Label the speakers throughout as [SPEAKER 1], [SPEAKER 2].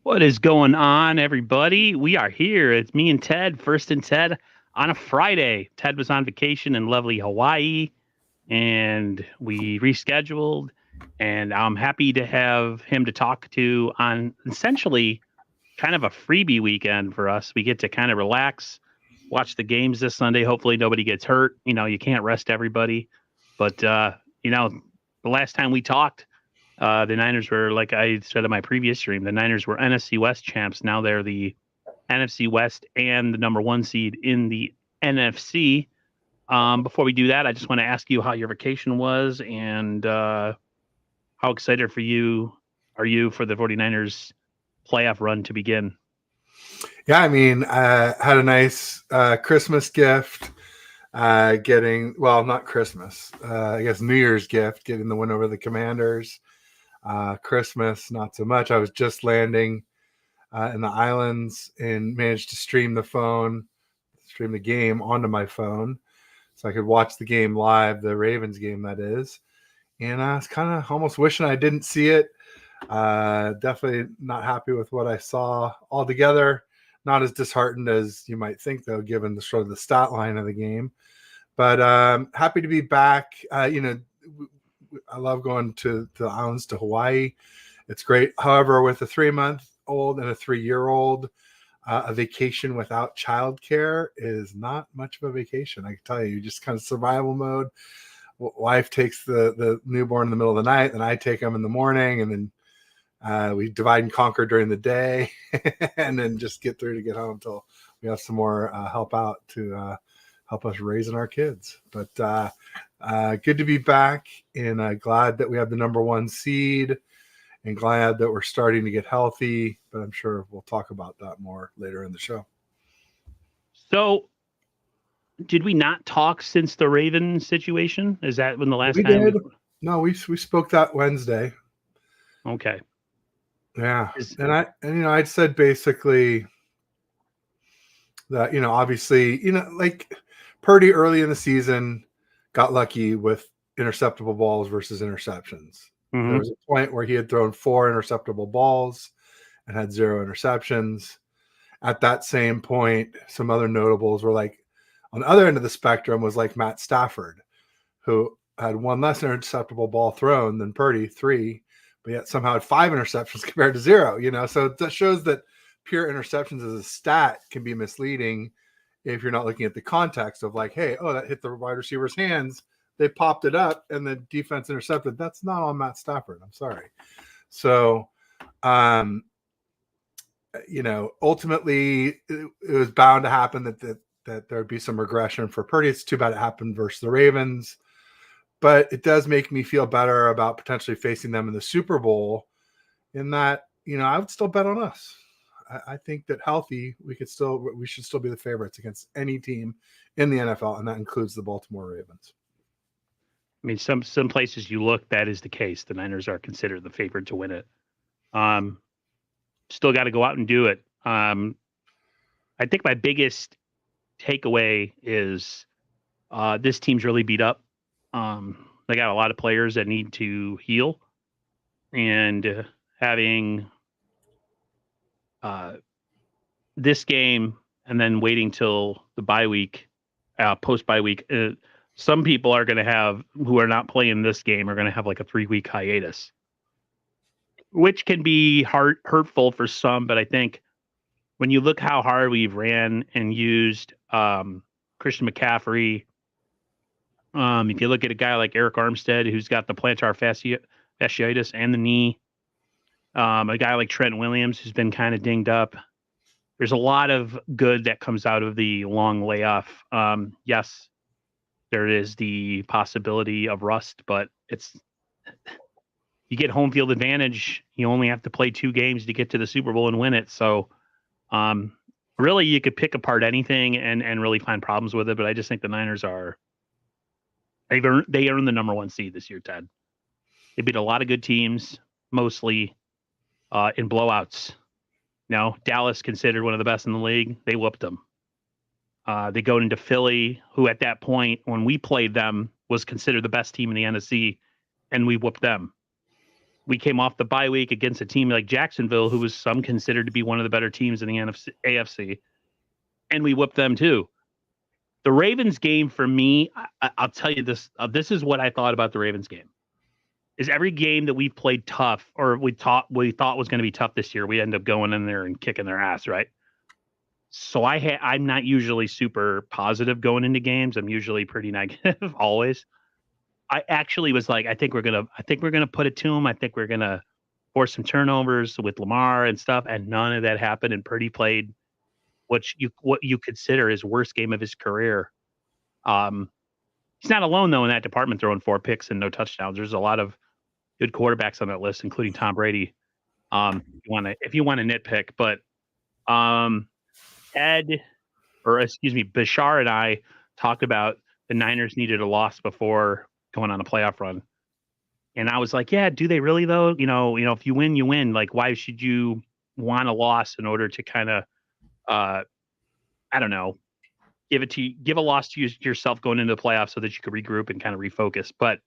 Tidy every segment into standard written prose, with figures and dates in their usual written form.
[SPEAKER 1] What is going on, everybody? We are here. It's me and Ted, First and Ted, on a Friday. Ted was on vacation in lovely Hawaii, and we rescheduled. And I'm happy to have him to talk to on essentially kind of a freebie weekend for us. We get to kind of relax, watch the games this Sunday. Hopefully, nobody gets hurt. You can't rest everybody, but the last time we talked, the Niners were, like I said in my previous stream, the Niners were NFC West champs. Now they're the NFC West and the number one seed in the NFC. Before we do that, I just want to ask you how your vacation was and how excited for you are you for the 49ers playoff run to begin?
[SPEAKER 2] Yeah, I mean, I had a nice Christmas gift. Not Christmas, I guess New Year's gift, getting the win over the Commanders. Christmas, not so much. I was just landing in the islands and managed to stream the game onto my phone so I could watch the game live, the Ravens game, that is. And I was kind of almost wishing I didn't see it. Definitely not happy with what I saw altogether. Not as disheartened as you might think, though, given the sort of the stat line of the game. But happy to be back. I love going to the islands, to Hawaii. It's great. However, with a 3-month-old and a 3-year-old, a vacation without childcare is not much of a vacation. I can tell you, just kind of survival mode. Wife takes the newborn in the middle of the night, and I take them in the morning, and then we divide and conquer during the day, and then just get through to get home until we have some more help out to help us raising our kids. But good to be back, and glad that we have the number one seed, and glad that we're starting to get healthy. But I'm sure we'll talk about that more later in the show.
[SPEAKER 1] So, did we not talk since the Raven situation? Is that when the last
[SPEAKER 2] we
[SPEAKER 1] time?
[SPEAKER 2] Did. No, we spoke that Wednesday.
[SPEAKER 1] Okay.
[SPEAKER 2] Yeah, I'd said basically that obviously like Purdy early in the season got lucky with interceptable balls versus interceptions. Mm-hmm. There was a point where he had thrown 4 interceptable balls and had 0 interceptions. At that same point, some other notables were like, on the other end of the spectrum was like Matt Stafford, who had 1 less interceptable ball thrown than Purdy, 3, but yet somehow had 5 interceptions compared to 0. So that shows that pure interceptions as a stat can be misleading if you're not looking at the context of like, hey, that hit the wide receiver's hands. They popped it up and the defense intercepted. That's not on Matt Stafford. I'm sorry. So, ultimately it was bound to happen that there would be some regression for Purdy. It's too bad it happened versus the Ravens, but it does make me feel better about potentially facing them in the Super Bowl, in that, I would still bet on us. I think that healthy, we should still be the favorites against any team in the NFL, and that includes the Baltimore Ravens.
[SPEAKER 1] I mean, some places you look, that is the case. The Niners are considered the favorite to win it. Still got to go out and do it. I think my biggest takeaway is this team's really beat up. They got a lot of players that need to heal, and having this game and then waiting till the bye week, post bye week. Some people are going to have, who are not playing this game, are going to have like a 3-week hiatus, which can be hurtful for some. But I think when you look how hard we've ran and used Christian McCaffrey, if you look at a guy like Eric Armstead, who's got the plantar fasciitis and the knee, a guy like Trent Williams, who's been kind of dinged up, there's a lot of good that comes out of the long layoff. Yes, there is the possibility of rust, but you get home field advantage. You only have to play 2 games to get to the Super Bowl and win it. So really you could pick apart anything and really find problems with it. But I just think the Niners they earned the number one seed this year, Ted. They beat a lot of good teams, mostly in blowouts. Now, Dallas, considered one of the best in the league, they whooped them. They go into Philly, who at that point, when we played them, was considered the best team in the NFC, and we whooped them. we came off the bye week against a team like Jacksonville, who was some considered to be one of the better teams in the AFC, and we whooped them too. The Ravens game for me, I'll tell you this. This is what I thought about the Ravens game. Is every game that we've played tough, or we thought was going to be tough this year, we end up going in there and kicking their ass, right? So I'm not usually super positive going into games. I'm usually pretty negative always. I actually was like, I think we're gonna put it to them. I think we're gonna force some turnovers with Lamar and stuff, and none of that happened. And Purdy played what you consider his worst game of his career. He's not alone though in that department, throwing 4 picks and no touchdowns. There's a lot of good quarterbacks on that list, including Tom Brady. If you want to nitpick, but Bashar and I talked about the Niners needed a loss before going on a playoff run. And I was like, yeah, do they really though? If you win, you win. Like, why should you want a loss in order to kind of, I don't know, give a loss to yourself going into the playoffs so that you could regroup and kind of refocus. But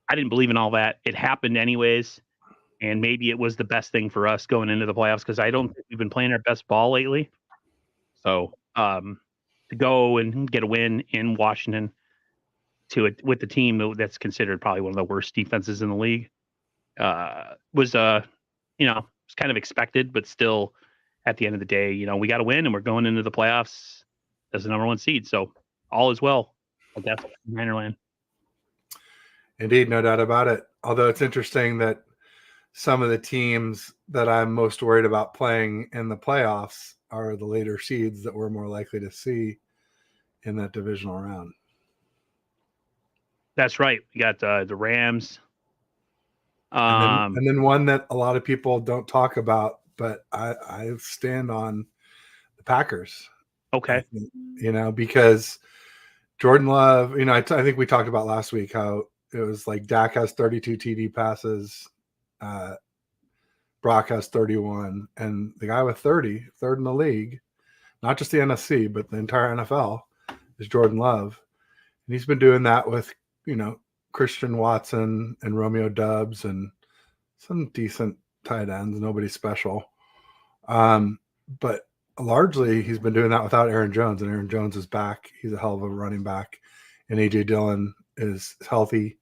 [SPEAKER 1] I didn't believe in all that. It happened anyways. And maybe it was the best thing for us going into the playoffs because I don't think we've been playing our best ball lately. So to go and get a win in Washington with the team that's considered probably one of the worst defenses in the league was it's kind of expected, but still at the end of the day, we got to win and we're going into the playoffs as the number 1 seed. So all is well, I guess, in Ninerland.
[SPEAKER 2] Indeed, no doubt about it. Although it's interesting that some of the teams that I'm most worried about playing in the playoffs are the later seeds that we're more likely to see in that divisional round.
[SPEAKER 1] That's right. We got the Rams.
[SPEAKER 2] And then one that a lot of people don't talk about, but I stand on the Packers.
[SPEAKER 1] Okay.
[SPEAKER 2] Because Jordan Love, I think we talked about last week how it was like Dak has 32 TD passes, Brock has 31, and the guy with 30, third in the league, not just the NFC, but the entire NFL, is Jordan Love. And he's been doing that with, Christian Watson and Romeo Doubs and some decent tight ends, nobody special. But largely he's been doing that without Aaron Jones, and Aaron Jones is back. He's a hell of a running back, and A.J. Dillon is healthy.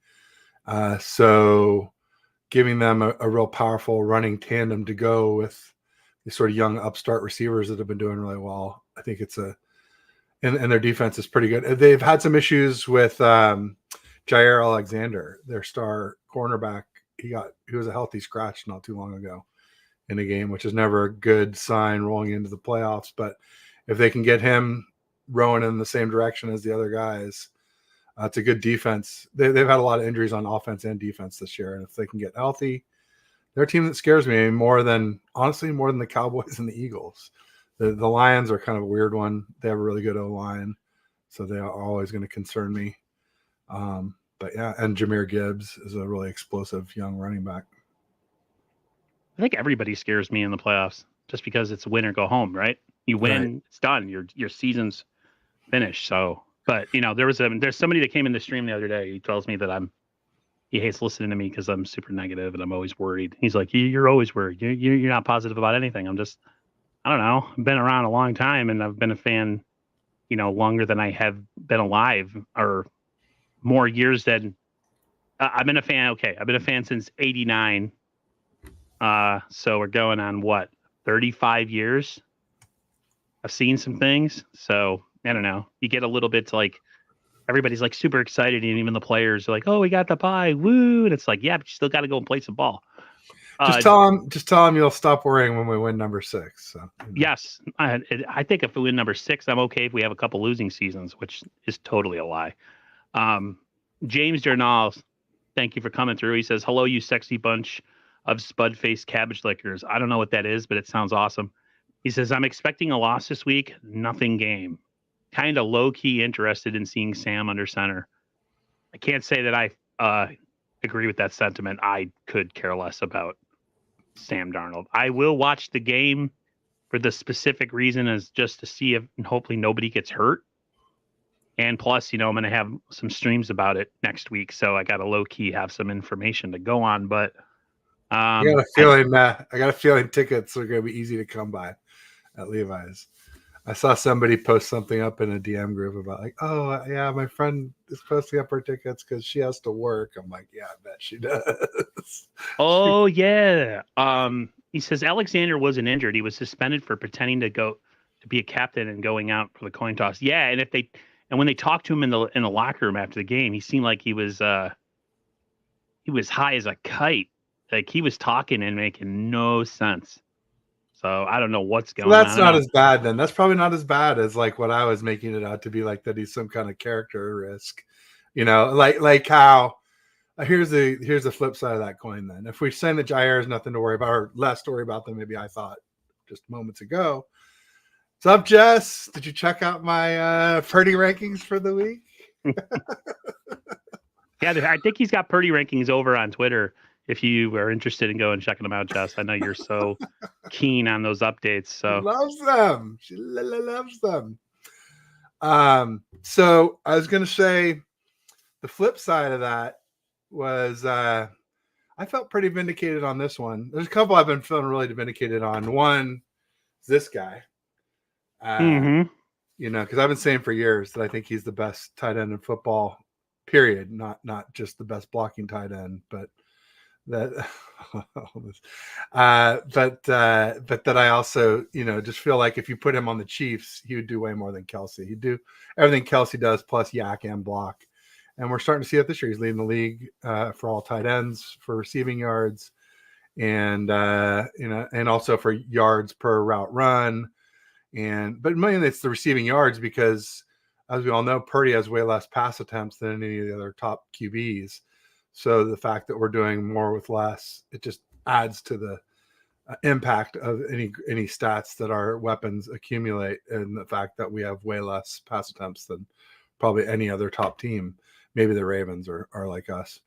[SPEAKER 2] So giving them a real powerful running tandem to go with these sort of young upstart receivers that have been doing really well. I think it's and their defense is pretty good. They've had some issues with Jair Alexander, their star cornerback. He was a healthy scratch not too long ago in a game, which is never a good sign rolling into the playoffs. But if they can get him rowing in the same direction as the other guys, it's a good defense. They've had a lot of injuries on offense and defense this year. And if they can get healthy, they're a team that scares me more than the Cowboys and the Eagles. The Lions are kind of a weird one. They have a really good O-line, so they are always going to concern me. But yeah, and Jahmyr Gibbs is a really explosive young running back.
[SPEAKER 1] I think everybody scares me in the playoffs just because it's win or go home, right? You win, right. It's done. Your season's finished. So, but there's somebody that came in the stream the other day. He tells me that he hates listening to me because I'm super negative and I'm always worried. He's like, you're always worried. You're not positive about anything. I don't know. I've been around a long time and I've been a fan, longer than I have been alive, or more years than I've been a fan. Okay. I've been a fan since 89. So we're going on 35 years. I've seen some things. So I don't know. You get a little bit to like, everybody's like super excited. And even the players are like, oh, we got the bye. Woo. And it's like, yeah, but you still got to go and play some ball.
[SPEAKER 2] Just tell him you'll stop worrying when we win number 6. So,
[SPEAKER 1] Yes. I think if we win number 6, I'm okay if we have a couple losing seasons, which is totally a lie. James Jernal, thank you for coming through. He says, hello, you sexy bunch of spud-faced cabbage lickers. I don't know what that is, but it sounds awesome. He says, I'm expecting a loss this week. Nothing game. Kind of low-key interested in seeing Sam under center. I can't say that I agree with that sentiment. I could care less about Sam Darnold. I will watch the game for the specific reason as just to see if hopefully nobody gets hurt. And plus, I'm going to have some streams about it next week. So I got to low key have some information to go on. But
[SPEAKER 2] I got a feeling. I got a feeling tickets are going to be easy to come by at Levi's. I saw somebody post something up in a DM group about like, oh yeah, my friend is posting up her tickets because she has to work. I'm like, yeah, I bet she does.
[SPEAKER 1] Oh yeah. He says Alexander wasn't injured. He was suspended for pretending to be a captain and going out for the coin toss. Yeah, and when they talked to him in the locker room after the game, he seemed like he was high as a kite. Like he was talking and making no sense. So I don't know what's
[SPEAKER 2] So
[SPEAKER 1] going
[SPEAKER 2] that's
[SPEAKER 1] on. I
[SPEAKER 2] not
[SPEAKER 1] know.
[SPEAKER 2] as bad then. That's probably not as bad as like what I was making it out to be, like that he's some kind of character risk. Like how here's the flip side of that coin then. If we send that Jair is nothing to worry about or less to worry about than maybe I thought just moments ago. What's up, Jess? Did you check out my Purdy rankings for the week?
[SPEAKER 1] Yeah, I think he's got Purdy rankings over on Twitter. If you are interested in going checking them out, Jess, I know you're so keen on those updates. So
[SPEAKER 2] She loves them. She loves them. So I was going to say the flip side of that was I felt pretty vindicated on this one. There's a couple I've been feeling really vindicated on. One is this guy. Because I've been saying for years that I think he's the best tight end in football, period. Not just the best blocking tight end, but that but that I also, just feel like if you put him on the Chiefs, he would do way more than Kelsey. He'd do everything Kelsey does plus yak and block. And we're starting to see that this year. He's leading the league for all tight ends for receiving yards and and also for yards per route run. But mainly it's the receiving yards because, as we all know, Purdy has way less pass attempts than any of the other top QBs. So the fact that we're doing more with less, it just adds to the impact of any stats that our weapons accumulate, and the fact that we have way less pass attempts than probably any other top team. Maybe the Ravens are like us.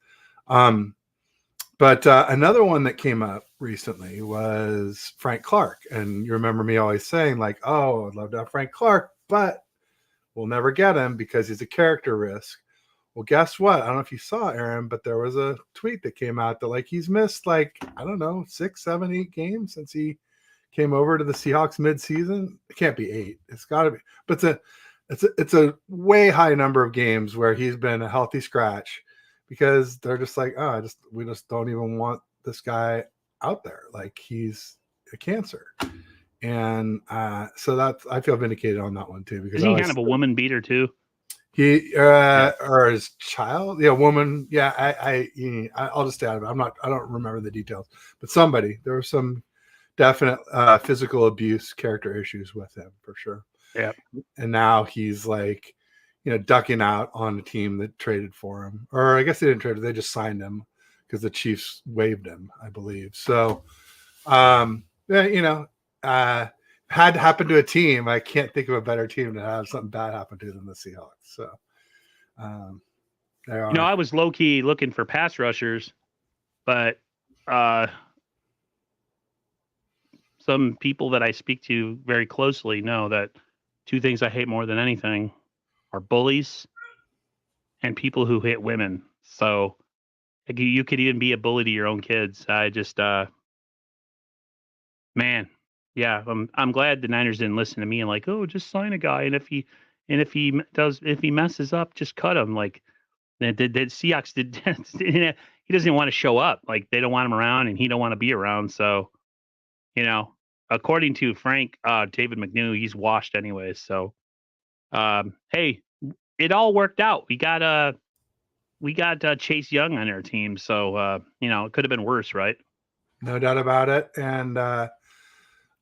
[SPEAKER 2] But another one that came up recently was Frank Clark. And you remember me always saying like, oh, I'd love to have Frank Clark, but we'll never get him because he's a character risk. Well, guess what? I don't know if you saw, Aaron, but there was a tweet that came out that like he's missed like, I don't know, 6, 7, 8 games since he came over to the Seahawks mid-season. It can't be 8. It's got to be. But it's a way high number of games where he's been a healthy scratch because they're just like, oh, we just don't even want this guy out there. Like he's a cancer. And so I feel vindicated on that one too, because
[SPEAKER 1] isn't he kind of a woman beater too?
[SPEAKER 2] He or his child, woman. Yeah, I'll just stay out of it. I don't remember the details, but there was some definite physical abuse character issues with him for sure.
[SPEAKER 1] Yeah.
[SPEAKER 2] And now he's like, ducking out on a team that traded for him, or I guess they didn't trade him, they just signed him because the Chiefs waived him, I believe. So, had to happen to a team. I can't think of a better team to have something bad happen to than the Seahawks. So, they are.
[SPEAKER 1] I was low key looking for pass rushers, but some people that I speak to very closely know that two things I hate more than anything are bullies and people who hit women. So you could even be a bully to your own kids. I just, man, yeah, I'm glad the Niners didn't listen to me and like, oh, just sign a guy, and if he messes up, just cut him. Like the Seahawks did. He doesn't want to show up. Like they don't want him around, and he don't want to be around. So, according to Frank, David McNew, he's washed anyways. So, hey, it all worked out. We got Chase Young on our team, so it could have been worse, right?
[SPEAKER 2] No doubt about it. And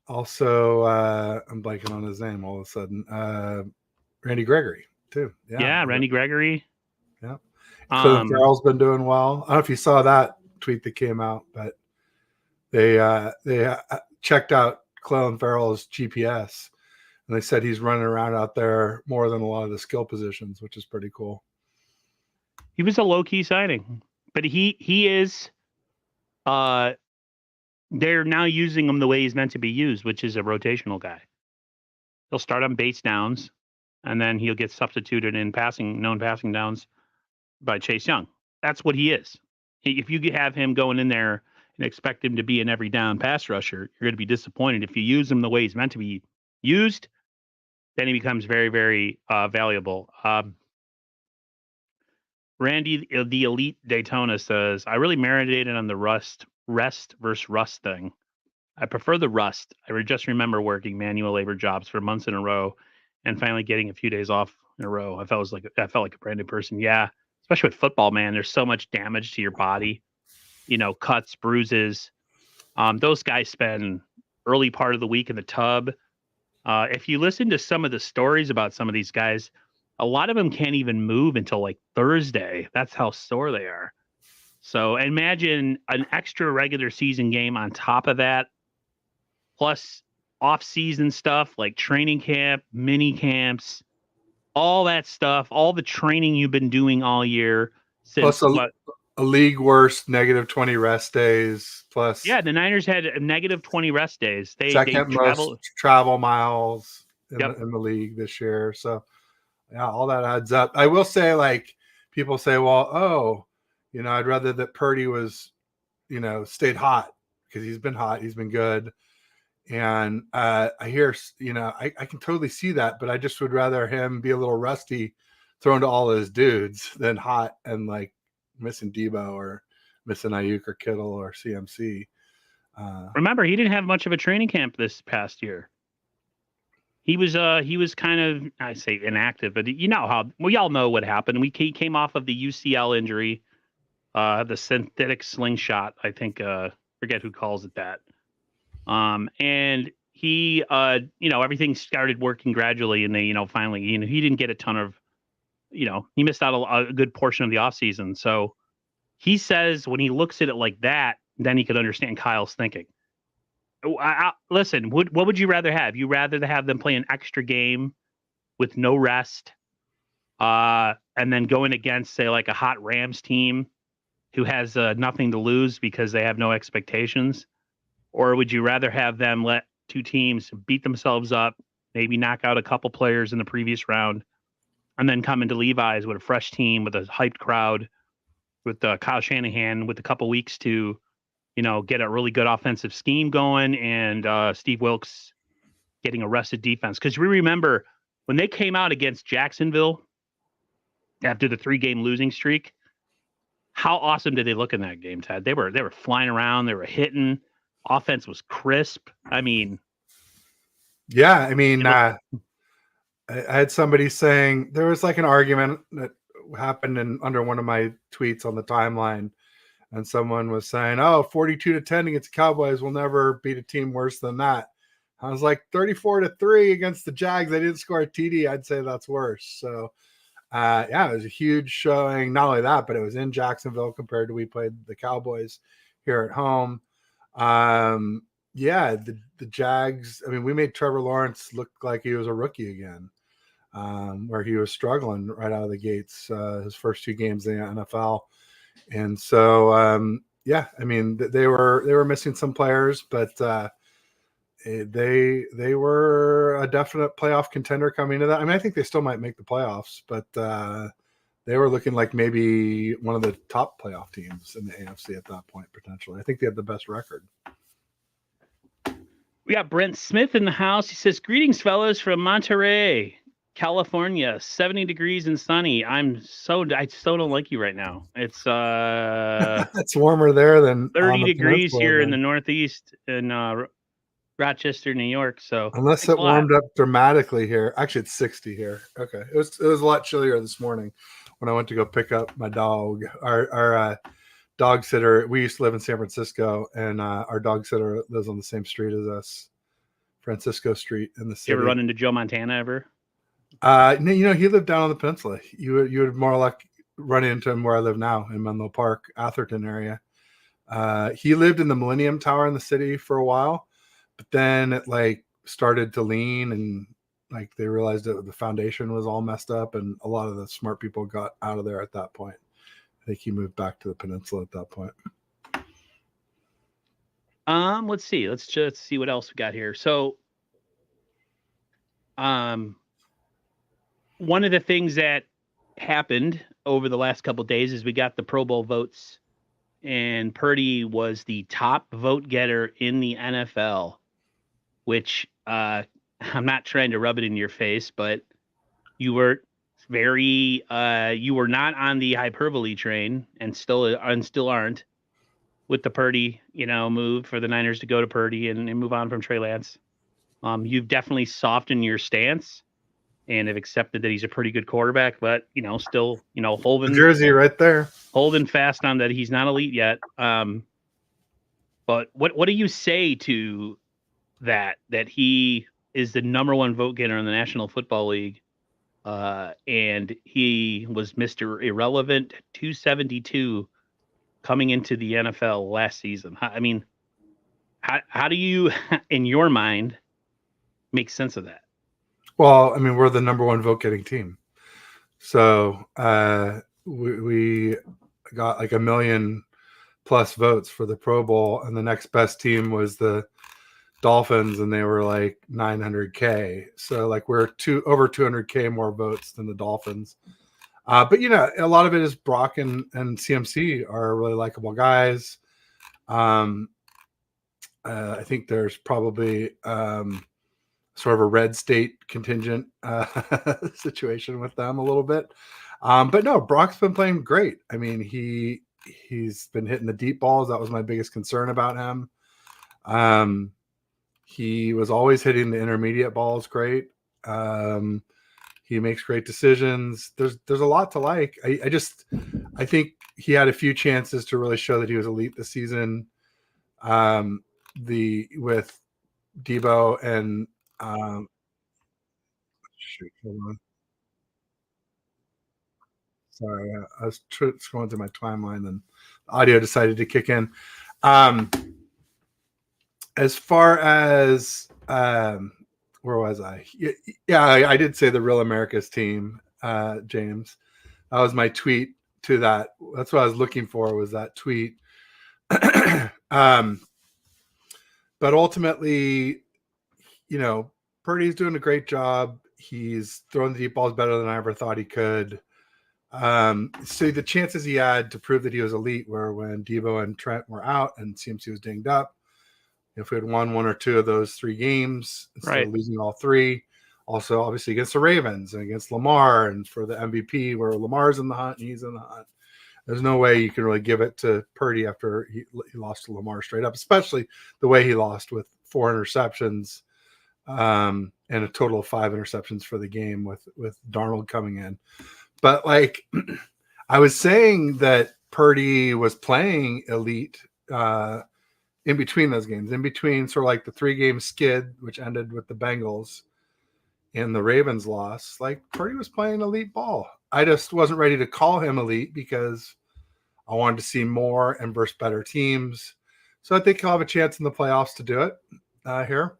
[SPEAKER 2] also, I'm blanking on his name all of a sudden. Randy Gregory too.
[SPEAKER 1] Yeah, Randy Gregory.
[SPEAKER 2] Yeah. Clelin Ferrell's been doing well. I don't know if you saw that tweet that came out, but they checked out Clelin Ferrell's GPS, and they said he's running around out there more than a lot of the skill positions, which is pretty cool.
[SPEAKER 1] He was a low-key signing, but he is they're now using him the way he's meant to be used, which is a rotational guy. He'll start on base downs, and then he'll get substituted in known passing downs by Chase Young. That's what he is. If you have him going in there, and expect him to be an every down pass rusher, you're going to be disappointed. If you use him the way he's meant to be used, then he becomes very, very valuable. Randy, the Elite Daytona says, I really marinated on the rest versus rust thing. I prefer the rust. I just remember working manual labor jobs for months in a row and finally getting a few days off in a row. I felt like a brand new person. Yeah. Especially with football, man. There's so much damage to your body, cuts, bruises. Those guys spend early part of the week in the tub. If you listen to some of the stories about some of these guys, a lot of them can't even move until like Thursday. That's how sore they are. So imagine an extra regular season game on top of that, plus off-season stuff like training camp, mini camps, all that stuff, all the training you've been doing all year since
[SPEAKER 2] Plus a league worst -20 rest days. Plus,
[SPEAKER 1] yeah, the Niners had a -20 rest days. They
[SPEAKER 2] second
[SPEAKER 1] travel.
[SPEAKER 2] most travel miles
[SPEAKER 1] Yep.
[SPEAKER 2] in the league this year. So yeah, all that adds up. I will say, like, people say, well, I'd rather that Purdy was, stayed hot, because he's been hot, he's been good. And I hear, I can totally see that, but I just would rather him be a little rusty thrown to all his dudes than hot and like missing Debo or missing Ayuk or Kittle or CMC.
[SPEAKER 1] Remember, he didn't have much of a training camp this past year. He was kind of, I say inactive, but we all know what happened. He came off of the UCL injury, the synthetic slingshot. I think forget who calls it that. And he everything started working gradually, and they finally he didn't get a ton of he missed out a good portion of the offseason. So he says when he looks at it like that, then he could understand Kyle's thinking. Listen, what would you rather have? You rather have them play an extra game with no rest, and then going against, say, like a hot Rams team who has nothing to lose because they have no expectations? Or would you rather have them let two teams beat themselves up, maybe knock out a couple players in the previous round, and then come into Levi's with a fresh team, with a hyped crowd, with Kyle Shanahan with a couple weeks to get a really good offensive scheme going, and Steve Wilkes getting a rested defense? Because we remember when they came out against Jacksonville after the 3-game losing streak, how awesome did they look in that game, Ted? They were flying around, they were hitting, offense was crisp. I mean,
[SPEAKER 2] I had somebody saying there was like an argument that happened under one of my tweets on the timeline. And someone was saying, 42-10 against the Cowboys will never beat a team worse than that. I was like, 34-3 against the Jags. They didn't score a TD. I'd say that's worse. So, it was a huge showing. Not only that, but it was in Jacksonville compared to we played the Cowboys here at home. The Jags, we made Trevor Lawrence look like he was a rookie again, where he was struggling right out of the gates his first 2 games in the NFL. And so, they were missing some players, but they were a definite playoff contender coming into that. I think they still might make the playoffs, but they were looking like maybe one of the top playoff teams in the AFC at that point, potentially. I think they had the best record.
[SPEAKER 1] We got Brent Smith in the house. He says, greetings, fellas, from Monterey, California, 70 degrees and sunny. I so don't like you right now. It's
[SPEAKER 2] it's warmer there than
[SPEAKER 1] 30 degrees here in the Northeast in Rochester, New York. So
[SPEAKER 2] unless it warmed up dramatically here, actually it's 60 here. Okay, it was a lot chillier this morning when I went to go pick up my dog. Our dog sitter. We used to live in San Francisco, and our dog sitter lives on the same street as us, Francisco Street in the city.
[SPEAKER 1] You ever run into Joe Montana ever?
[SPEAKER 2] He lived down on the peninsula. You would more like run into him where I live now in Menlo Park, Atherton area. He lived in the Millennium Tower in the city for a while, but then it like started to lean, and like they realized that the foundation was all messed up, and a lot of the smart people got out of there at that point. I think he moved back to the peninsula at that point.
[SPEAKER 1] Let's see. Let's just see what else we got here. So, one of the things that happened over the last couple of days is we got the Pro Bowl votes and Purdy was the top vote getter in the NFL, which I'm not trying to rub it in your face, but you were you were not on the hyperbole train and still aren't with the Purdy, move for the Niners to go to Purdy and move on from Trey Lance. You've definitely softened your stance and have accepted that he's a pretty good quarterback, but still,
[SPEAKER 2] The jersey right there.
[SPEAKER 1] holding fast on that he's not elite yet. But what do you say to that he is the number one vote getter in the National Football League, and he was Mr. Irrelevant 272 coming into the NFL last season? I mean, how do you, in your mind, make sense of that?
[SPEAKER 2] Well, I mean, we're the number one vote getting team. So we got like 1 million plus votes for the Pro Bowl, and the next best team was the Dolphins, and they were like 900K. So like we're over 200K more votes than the Dolphins. But a lot of it is Brock and CMC are really likable guys. I think there's probably sort of a red state contingent situation with them a little bit. But no, Brock's been playing great. I mean, he's been hitting the deep balls. That was my biggest concern about him. He was always hitting the intermediate balls great. He makes great decisions. There's a lot to like. I think he had a few chances to really show that he was elite this season. With Debo and hold on. Sorry, I was scrolling through my timeline, and audio decided to kick in. As far as where was I? Yeah, I did say the Real America's team, James. That was my tweet to that. That's what I was looking for, was that tweet. But ultimately, Purdy's doing a great job. He's throwing the deep balls better than I ever thought he could. So the chances he had to prove that he was elite were when Debo and Trent were out and CMC was dinged up. If we had won one or two of those 3 games instead of losing all 3. Also, obviously, against the Ravens and against Lamar and for the MVP, where Lamar's in the hunt and he's in the hunt. There's no way you can really give it to Purdy after he lost to Lamar straight up, especially the way he lost with 4 interceptions and a total of 5 interceptions for the game with Darnold coming in. But like I was saying that Purdy was playing elite in between those games, in between sort of like the 3-game skid, which ended with the Bengals and the Ravens loss. Like Purdy was playing elite ball. I just wasn't ready to call him elite because I wanted to see more and versus better teams. So I think he'll have a chance in the playoffs to do it here.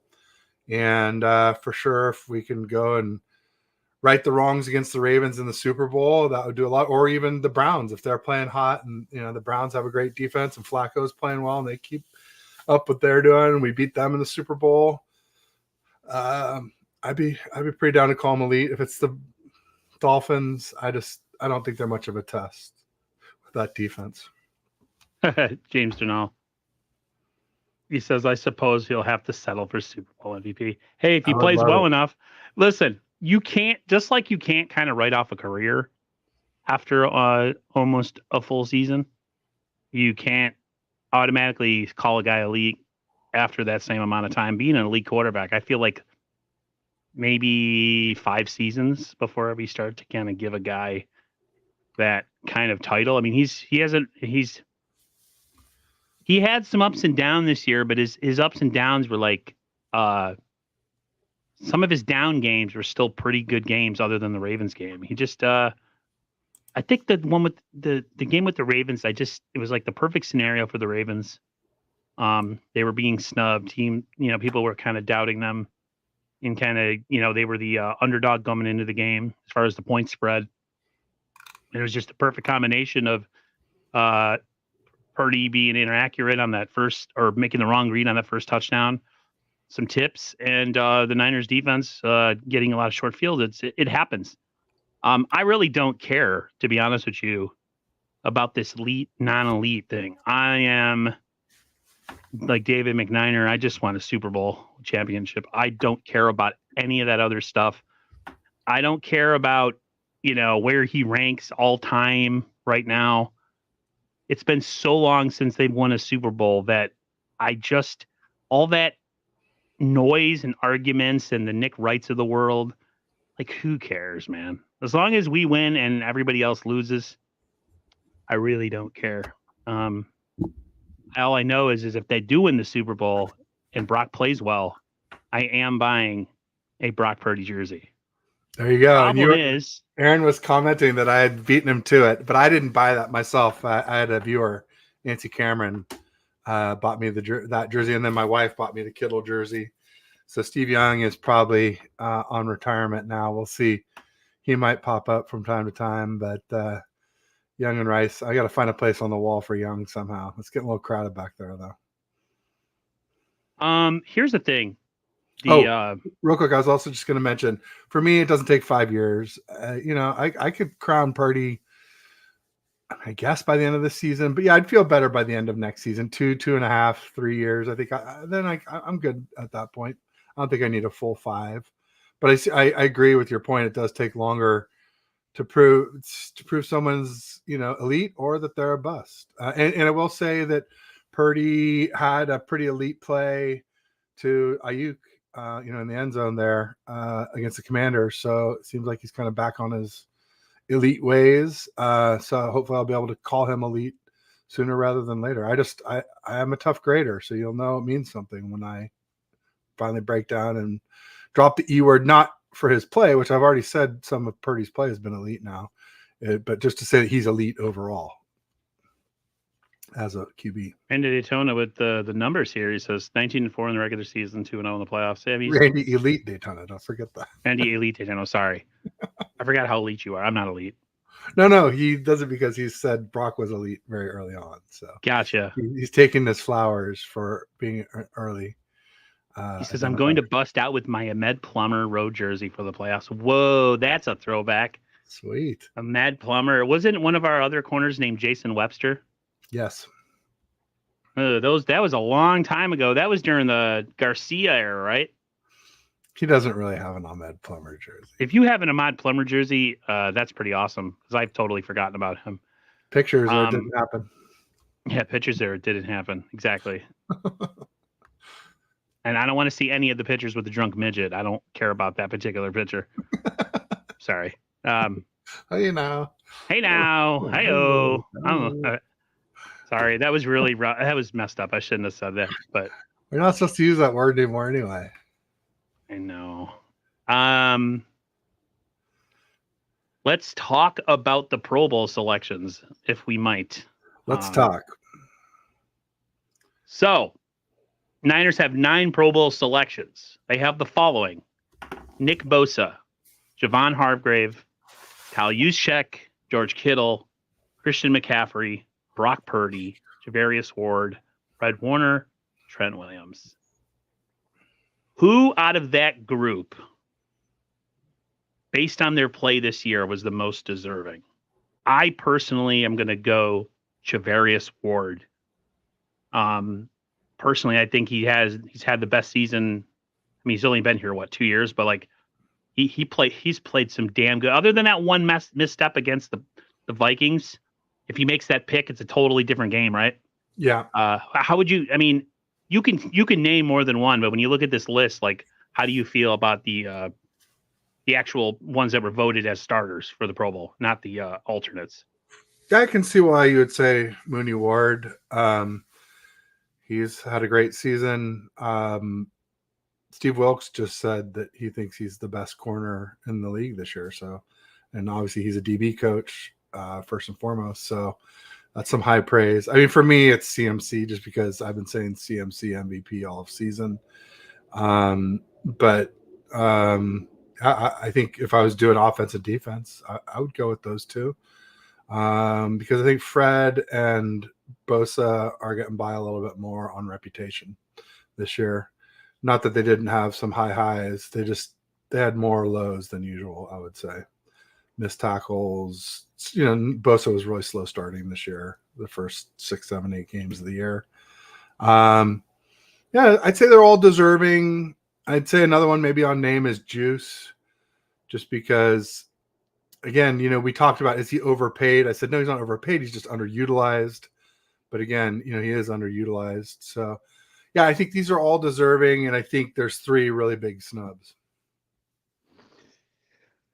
[SPEAKER 2] And for sure, if we can go and right the wrongs against the Ravens in the Super Bowl, that would do a lot. Or even the Browns, if they're playing hot and the Browns have a great defense and Flacco's playing well and they keep up what they're doing and we beat them in the Super Bowl, I'd be pretty down to call them elite. If it's the Dolphins, I don't think they're much of a test with that defense.
[SPEAKER 1] James Denal. He says, I suppose he'll have to settle for Super Bowl MVP. Hey, if he plays well enough, listen, you can't kind of write off a career after almost a full season. You can't automatically call a guy elite after that same amount of time being an elite quarterback. I feel like maybe 5 seasons before we start to kind of give a guy that kind of title. I mean, he had some ups and downs this year, but his ups and downs were like some of his down games were still pretty good games other than the Ravens game. He just I think the one with the game with the Ravens, it was like the perfect scenario for the Ravens. They were being snubbed. People were kind of doubting them, and kind of, they were the underdog coming into the game as far as the point spread. It was just a perfect combination of Purdy being inaccurate on that first, or making the wrong read on that first touchdown, some tips, and the Niners defense getting a lot of short fields. It happens. I really don't care, to be honest with you, about this elite, non-elite thing. I am like David McNiner. I just want a Super Bowl championship. I don't care about any of that other stuff. I don't care about, where he ranks all time right now. It's been so long since they've won a Super Bowl that all that noise and arguments and the Nick Wrights of the world, like, who cares, man? As long as we win and everybody else loses, I really don't care. All I know is if they do win the Super Bowl and Brock plays well, I am buying a Brock Purdy jersey.
[SPEAKER 2] There you go.
[SPEAKER 1] Problem is,
[SPEAKER 2] Aaron was commenting that I had beaten him to it, but I didn't buy that myself. I had a viewer, Nancy Cameron, bought me that jersey, and then my wife bought me the Kittle jersey. So Steve Young is probably on retirement now. We'll see. He might pop up from time to time, but Young and Rice, I got to find a place on the wall for Young somehow. It's getting a little crowded back there, though.
[SPEAKER 1] Here's the thing.
[SPEAKER 2] Real quick, I was also just going to mention, for me, it doesn't take 5 years. I could crown Purdy, I guess, by the end of this season. But yeah, I'd feel better by the end of next season. 2.5, 3 years. I think I'm good at that point. I don't think I need a full 5. But I agree with your point. It does take longer to prove someone's elite or that they're a bust. And I will say that Purdy had a pretty elite play to Ayuk, in the end zone there against the Commanders. So it seems like he's kind of back on his elite ways. So hopefully I'll be able to call him elite sooner rather than later. I am a tough grader, so you'll know it means something when I finally break down and drop the E word, not for his play, which I've already said some of Purdy's play has been elite now, but just to say that he's elite overall as a QB.
[SPEAKER 1] Randy Daytona with the numbers here. He says 19-4 in the regular season, 2-0 in the playoffs.
[SPEAKER 2] Randy Elite Daytona. Don't forget that.
[SPEAKER 1] Randy Elite Daytona. Sorry. I forgot how elite you are. I'm not elite.
[SPEAKER 2] No. He does it because he said Brock was elite very early on. So
[SPEAKER 1] gotcha.
[SPEAKER 2] He's taking his flowers for being early.
[SPEAKER 1] He says, I'm going to bust out with my Ahmed Plummer road jersey for the playoffs. Whoa, that's a throwback.
[SPEAKER 2] Sweet.
[SPEAKER 1] Ahmed Plummer. Wasn't one of our other corners named Jason Webster?
[SPEAKER 2] Yes.
[SPEAKER 1] That was a long time ago. That was during the Garcia era, right?
[SPEAKER 2] He doesn't really have an Ahmed Plummer jersey.
[SPEAKER 1] If you have an Ahmed Plummer jersey, that's pretty awesome because I've totally forgotten about him.
[SPEAKER 2] Pictures there didn't happen.
[SPEAKER 1] Yeah, pictures there didn't happen. Exactly. And I don't want to see any of the pictures with the drunk midget. I don't care about that particular picture. Sorry.
[SPEAKER 2] Hey now.
[SPEAKER 1] Hi-oh. Sorry, that was really rough. That was messed up. I shouldn't have said that, but
[SPEAKER 2] we're not supposed to use that word anymore anyway.
[SPEAKER 1] I know. Let's talk about the Pro Bowl selections, if we might.
[SPEAKER 2] Let's talk.
[SPEAKER 1] So, Niners have 9 Pro Bowl selections. They have the following: Nick Bosa, Javon Hargrave, Kyle Juszczyk, George Kittle, Christian McCaffrey, Brock Purdy, Javarius Ward, Fred Warner, Trent Williams. Who out of that group, based on their play this year, was the most deserving? I personally am going to go Javarius Ward. Personally, I think he's had the best season. I mean, he's only been here 2 years, but like he's played some damn good. Other than that one misstep against the Vikings, if he makes that pick, it's a totally different game, right?
[SPEAKER 2] Yeah.
[SPEAKER 1] How would you? I mean, you can name more than one, but when you look at this list, like, how do you feel about the actual ones that were voted as starters for the Pro Bowl, not the alternates?
[SPEAKER 2] I can see why you would say Mooney Ward. He's had a great season. Steve Wilkes just said that he thinks he's the best corner in the league this year. So, and obviously he's a DB coach first and foremost. So that's some high praise. I mean, for me, it's CMC just because I've been saying CMC MVP all of season. But I think if I was doing offense and defense, I would go with those two. Because I think Fred and Bosa are getting by a little bit more on reputation this year. Not that they didn't have some high highs. They had more lows than usual, I would say. missed tackles. You know, Bosa was really slow starting this year, the first 6, 7, 8 games of the year. Yeah, I'd say they're all deserving. I'd say another one maybe on name is Juice, just because, again, you know, we talked about, is he overpaid? I said, no, he's not overpaid. He's just underutilized. But again, you know, he is underutilized. So, yeah, I think these are all deserving, and I think there's 3 really big snubs.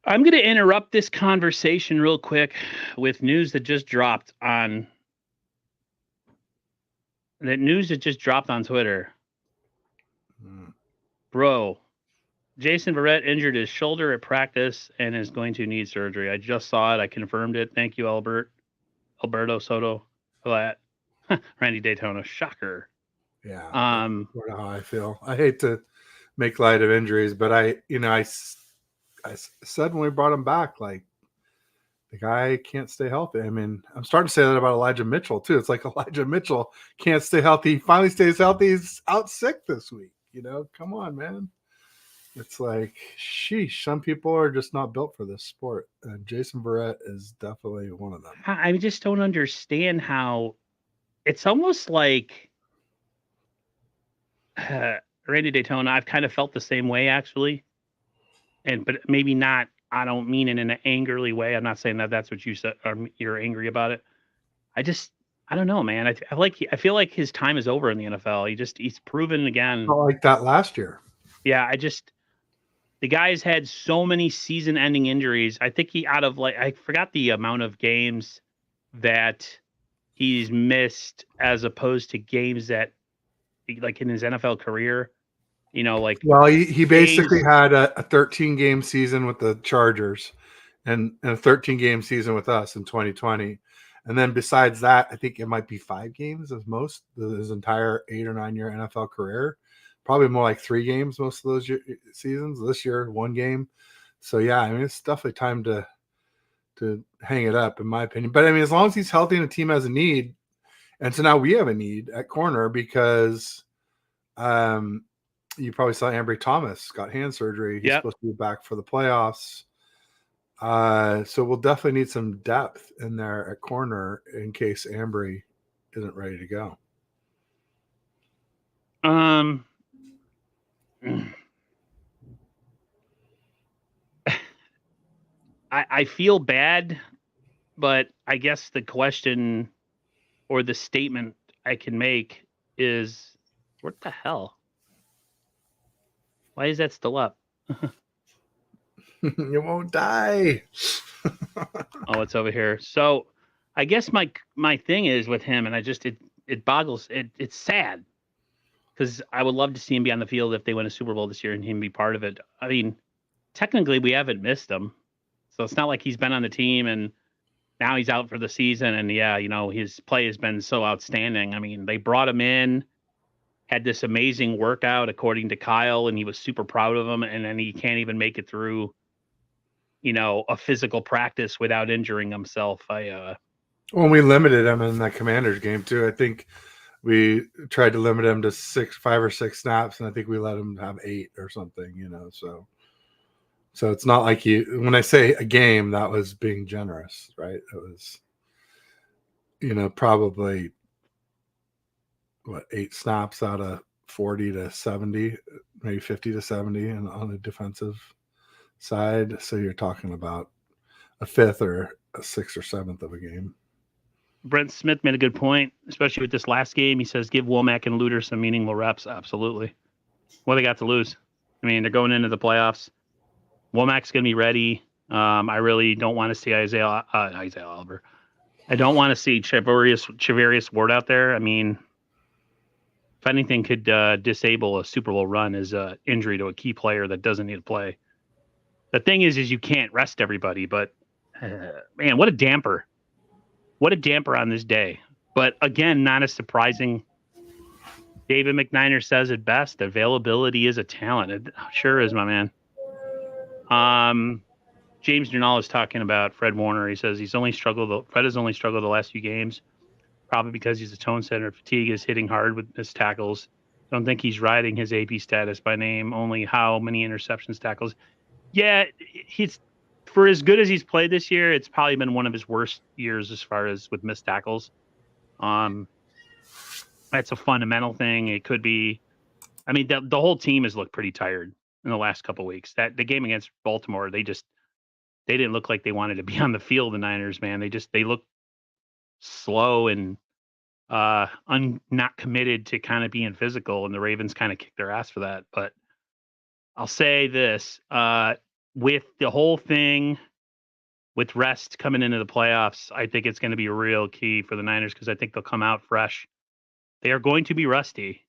[SPEAKER 1] I'm going to interrupt this conversation real quick with news that just dropped on Twitter. Bro, Jason Verrett injured his shoulder at practice and is going to need surgery. I just saw it. I confirmed it. Thank you, Alberto Soto, for that. Randy Daytona, shocker.
[SPEAKER 2] Yeah, that's how I feel. I hate to make light of injuries, but I said when we brought him back, like, the guy can't stay healthy. I mean, I'm starting to say that about Elijah Mitchell too. It's like Elijah Mitchell can't stay healthy. He finally stays healthy. He's out sick this week. You know, come on, man. It's like, sheesh, some people are just not built for this sport. And Jason Verrett is definitely one of them.
[SPEAKER 1] I just don't understand how it's almost like Randy Daytona. I've kind of felt the same way, actually. But maybe not. I don't mean it in an angrily way. I'm not saying that that's what you said, or you're angry about it. I don't know, man. I feel like his time is over in the NFL. He's proven again.
[SPEAKER 2] Not like that last year.
[SPEAKER 1] Yeah, the guy's had so many season-ending injuries. I think I forgot the amount of games that he's missed as opposed to games that, like, in his NFL career. You know, like,
[SPEAKER 2] well, he basically had a 13-game season with the Chargers and a 13-game season with us in 2020. And then besides that, I think it might be 5 games of most of his entire 8 or 9 year NFL career. Probably more like 3 games most of those seasons. This year, 1 game. So yeah, I mean, it's definitely time to hang it up, in my opinion. But I mean, as long as he's healthy and the team has a need, and so now we have a need at corner because you probably saw Ambry Thomas got hand surgery. He's supposed to be back for the playoffs. So we'll definitely need some depth in there at corner in case Ambry isn't ready to go.
[SPEAKER 1] I feel bad, but I guess the question or the statement I can make is, what the hell? Why is that still up?
[SPEAKER 2] You won't die.
[SPEAKER 1] Oh, it's over here. So I guess my thing is with him, and it boggles. It's sad because I would love to see him be on the field if they win a Super Bowl this year and him be part of it. I mean, technically we haven't missed him, so it's not like he's been on the team and now he's out for the season. And yeah, you know, his play has been so outstanding. I mean, they brought him in, had this amazing workout according to Kyle, and he was super proud of him. And then he can't even make it through, you know, a physical practice without injuring himself.
[SPEAKER 2] Well, we limited him in that Commanders game too. I think we tried to limit him to 5 or 6 snaps, and I think we let him have 8 or something, you know. So it's not like when I say a game, that was being generous, right? It was, you know, probably 8 snaps out of 40 to 70, maybe 50 to 70, and on the defensive side. So you're talking about a 5th or a 6th or 7th of a game.
[SPEAKER 1] Brent Smith made a good point, especially with this last game. He says, give Womack and Luter some meaningful reps. Absolutely. What they got to lose? I mean, they're going into the playoffs. Womack's going to be ready. I really don't want to see Isaiah Oliver. I don't want to see Charvarius Ward out there. I mean, if anything could disable a Super Bowl run, is an injury to a key player that doesn't need to play. The thing is you can't rest everybody, but man, what a damper. What a damper on this day. But again, not as surprising. David McNiner says it best. Availability is a talent. It sure is, my man. James Jernal is talking about Fred Warner. He says Fred has only struggled the last few games, probably because he's a tone setter. Fatigue is hitting hard with his tackles. Don't think he's riding his AP status by name, only how many interceptions, tackles. Yeah, for as good as he's played this year, it's probably been one of his worst years as far as with missed tackles. That's a fundamental thing. It could be. I mean, the whole team has looked pretty tired in the last couple of weeks. That the game against Baltimore, they didn't look like they wanted to be on the field. The Niners, man, they look slow and not committed to kind of being physical, and the Ravens kind of kicked their ass for that. But I'll say this: with the whole thing, with rest coming into the playoffs, I think it's going to be a real key for the Niners because I think they'll come out fresh. They are going to be rusty.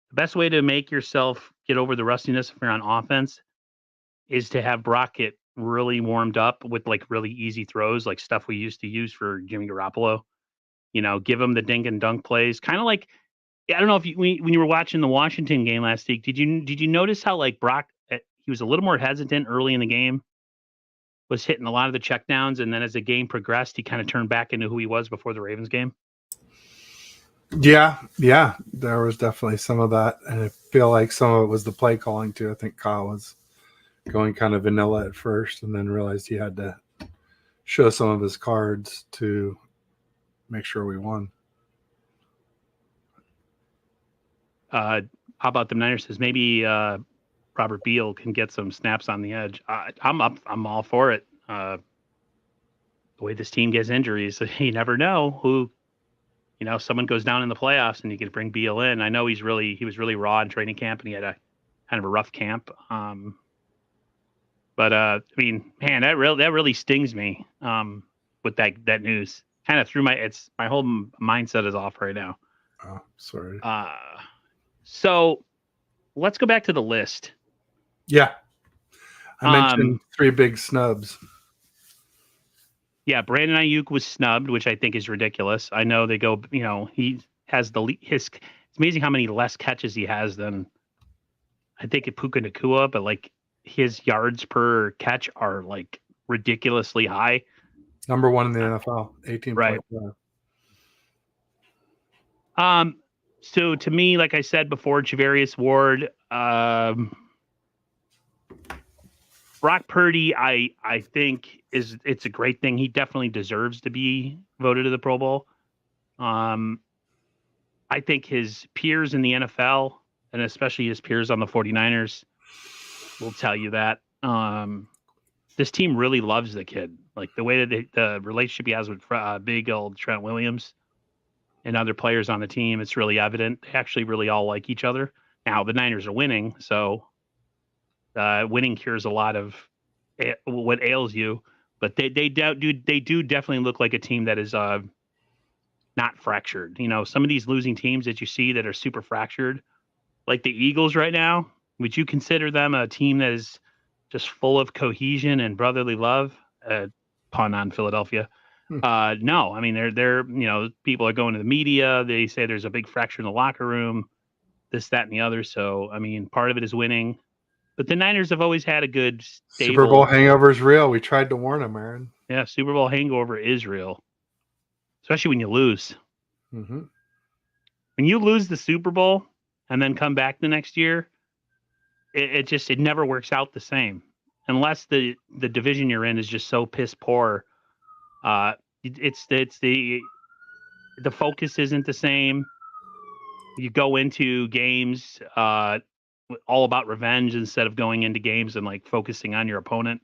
[SPEAKER 1] The best way to make yourself get over the rustiness if you're on offense is to have Brock get really warmed up with like really easy throws, like stuff we used to use for Jimmy Garoppolo. Give him the dink and dunk plays, kind of like I don't know if when you were watching the Washington game last week, did you notice how like Brock he was a little more hesitant early in the game, was hitting a lot of the checkdowns, and then as the game progressed, he kind of turned back into who he was before the Ravens game.
[SPEAKER 2] Yeah, there was definitely some of that, and I feel like some of it was the play calling too. I think Kyle was going kind of vanilla at first, and then realized he had to show some of his cards to make sure we won.
[SPEAKER 1] How about the Niners? Says maybe Robert Beal can get some snaps on the edge. I'm up. I'm all for it. The way this team gets injuries, you never know who. Someone goes down in the playoffs, and you can bring Beal in. I know he was really raw in training camp, and he had a kind of a rough camp. But I mean, man, that really stings me. With that news, kind of threw my whole mindset is off right now.
[SPEAKER 2] Oh, sorry.
[SPEAKER 1] So let's go back to the list.
[SPEAKER 2] Yeah, I mentioned 3 big snubs.
[SPEAKER 1] Yeah, Brandon Ayuk was snubbed, which I think is ridiculous. I know they go, he has it's amazing how many less catches he has than I think at Puka Nacua, but like his yards per catch are like ridiculously high.
[SPEAKER 2] Number 1 in the NFL, 18.
[SPEAKER 1] Right. So to me, like I said before, Javarius Ward, Brock Purdy, I think it's a great thing. He definitely deserves to be voted to the Pro Bowl. I think his peers in the NFL, and especially his peers on the 49ers, will tell you that. This team really loves the kid. Like the way that the relationship he has with big old Trent Williams and other players on the team, it's really evident. They actually really all like each other. Now, the Niners are winning, so winning cures a lot of what ails you, but they do definitely look like a team that is not fractured. Some of these losing teams that you see that are super fractured, like the Eagles right now, would you consider them a team that is just full of cohesion and brotherly love? Pun on Philadelphia. No, I mean they're people are going to the media. They say there's a big fracture in the locker room, this, that, and the other. So I mean, part of it is winning. But the Niners have always had a good stable.
[SPEAKER 2] Super Bowl hangover is real. We tried to warn them, Aaron.
[SPEAKER 1] Yeah, Super Bowl hangover is real, especially when you lose.
[SPEAKER 2] Mm-hmm.
[SPEAKER 1] When you lose the Super Bowl and then come back the next year, it never works out the same unless the division you're in is just so piss poor. It's the focus isn't the same. You go into games all about revenge instead of going into games and like focusing on your opponent.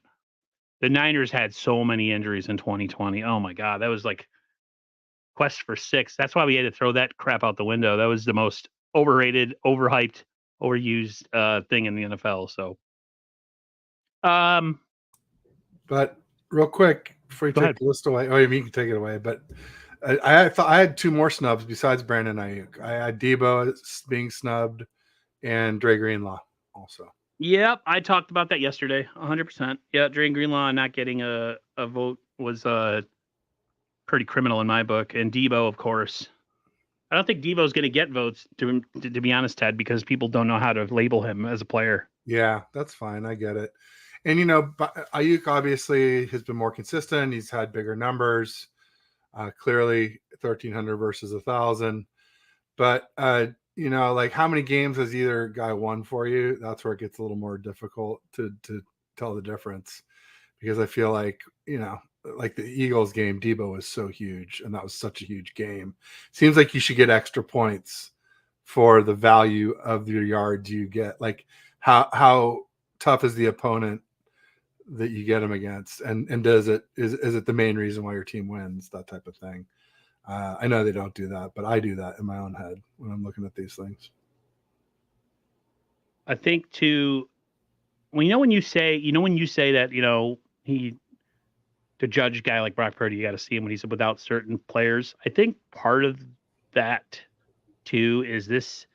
[SPEAKER 1] The Niners had so many injuries in 2020. Oh my God. That was like quest for 6. That's why we had to throw that crap out the window. That was the most overrated, overhyped, overused thing in the NFL. So,
[SPEAKER 2] but real quick before you take the list away, you can take it away, but I thought I had 2 more snubs besides Brandon Ayuk. I had Debo being snubbed and Dre Greenlaw also.
[SPEAKER 1] Yep, I talked about that yesterday. 100%. Yeah, Dre Greenlaw not getting a vote was pretty criminal in my book, and Debo, of course. I don't think Debo's going to get votes, to be honest, Ted, because people don't know how to label him as a player.
[SPEAKER 2] Yeah, that's fine. I get it. And Ayuk obviously has been more consistent. He's had bigger numbers. Clearly 1,300 versus 1,000. But like how many games has either guy won for you? That's where it gets a little more difficult to tell the difference, because I feel like, like the Eagles game, Debo was so huge, and that was such a huge game. Seems like you should get extra points for the value of your yards you get. Like how tough is the opponent that you get them against, and is it the main reason why your team wins, that type of thing. I know they don't do that, but I do that in my own head when I'm looking at these things.
[SPEAKER 1] I think when you say that, to judge a guy like Brock Purdy, you got to see him when he's without certain players. I think part of that too is this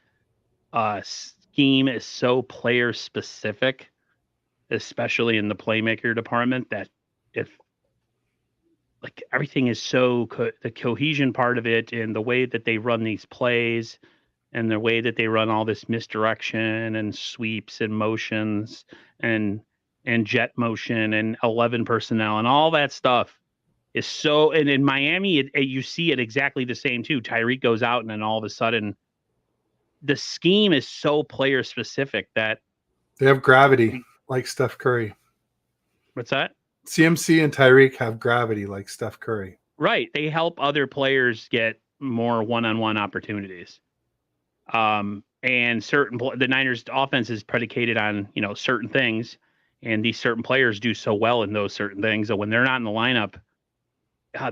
[SPEAKER 1] scheme is so player specific, especially in the playmaker department, that if like everything is so the cohesion part of it and the way that they run these plays and the way that they run all this misdirection and sweeps and motions and jet motion and 11 personnel and all that stuff is so. And in Miami, you see it exactly the same too. Tyreek goes out and then all of a sudden the scheme is so player specific that
[SPEAKER 2] they have gravity like Steph Curry.
[SPEAKER 1] What's that?
[SPEAKER 2] CMC and Tyreek have gravity like Steph Curry.
[SPEAKER 1] Right. They help other players get more one-on-one opportunities. And the Niners offense is predicated on, certain things, and these certain players do so well in those certain things that when they're not in the lineup,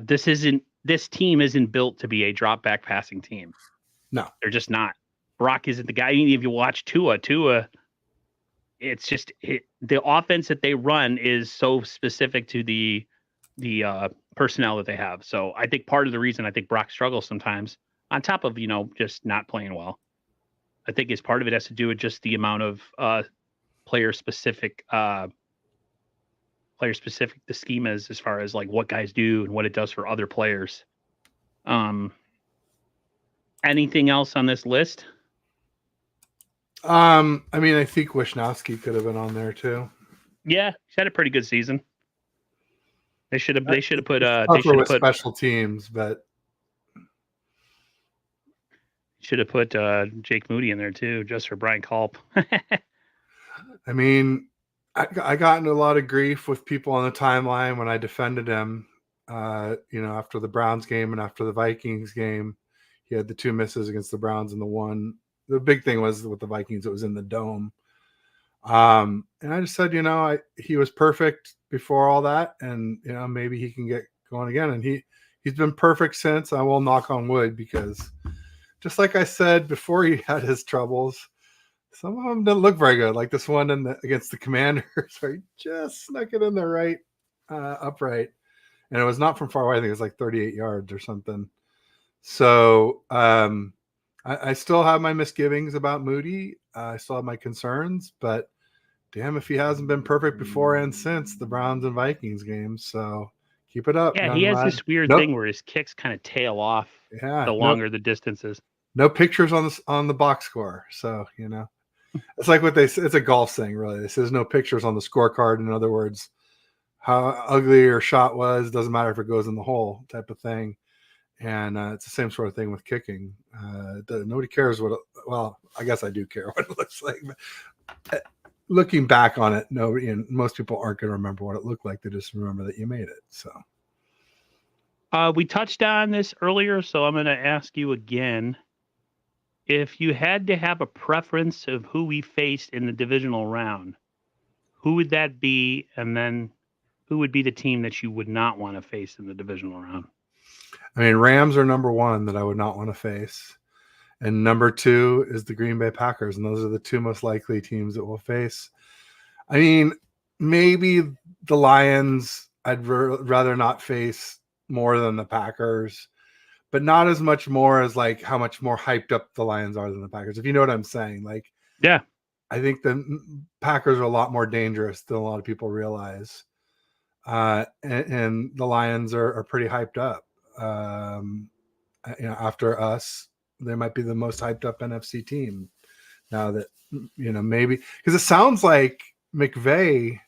[SPEAKER 1] this team isn't built to be a drop back passing team.
[SPEAKER 2] No,
[SPEAKER 1] they're just not. Brock isn't the guy. If you watch Tua, it's just the offense that they run is so specific to the personnel that they have. So I think part of the reason I think Brock struggles sometimes, on top of, just not playing well, I think is part of it has to do with just the amount of player specific the schemas as far as like what guys do and what it does for other players. Anything else on this list?
[SPEAKER 2] I mean, I think Wishnowsky could have been on there too.
[SPEAKER 1] Yeah, he's had a pretty good season. They should have put
[SPEAKER 2] special teams, but
[SPEAKER 1] should have put Jake Moody in there too, just for Brian Culp.
[SPEAKER 2] I mean, I got into a lot of grief with people on the timeline when I defended him. After the Browns game and after the Vikings game, he had the 2 misses against the Browns and the one. The big thing was with the Vikings, it was in the dome. And I just said, he was perfect before all that, and maybe he can get going again. And he's been perfect since. I will knock on wood, because just like I said before, he had his troubles. Some of them didn't look very good, like this one against the Commanders, where he just snuck it in the right upright, and it was not from far away. I think it was like 38 yards or something. So I still have my misgivings about Moody. I still have my concerns, but damn if he hasn't been perfect before and since the Browns and Vikings games. So keep it up.
[SPEAKER 1] Yeah, he has this weird thing where his kicks kind of tail off the longer the distances.
[SPEAKER 2] No pictures on the box score. So, it's like it's a golf thing, really. It says no pictures on the scorecard. In other words, how ugly your shot was, doesn't matter if it goes in the hole, type of thing. And it's the same sort of thing with kicking. Nobody cares well, I guess I do care what it looks like. But looking back on it, most people aren't going to remember what it looked like. They just remember that you made it. So
[SPEAKER 1] we touched on this earlier, so I'm going to ask you again. If you had to have a preference of who we faced in the divisional round, who would that be? And then who would be the team that you would not want to face in the divisional round?
[SPEAKER 2] I mean, Rams are number 1 that I would not want to face. And number 2 is the Green Bay Packers. And those are the 2 most likely teams that we'll face. I mean, maybe the Lions I'd rather not face more than the Packers, but not as much more as like how much more hyped up the Lions are than the Packers. If you know what I'm saying. Like,
[SPEAKER 1] yeah,
[SPEAKER 2] I think the Packers are a lot more dangerous than a lot of people realize. And the Lions are pretty hyped up. After us, they might be the most hyped up NFC team now that, maybe because it sounds like McVay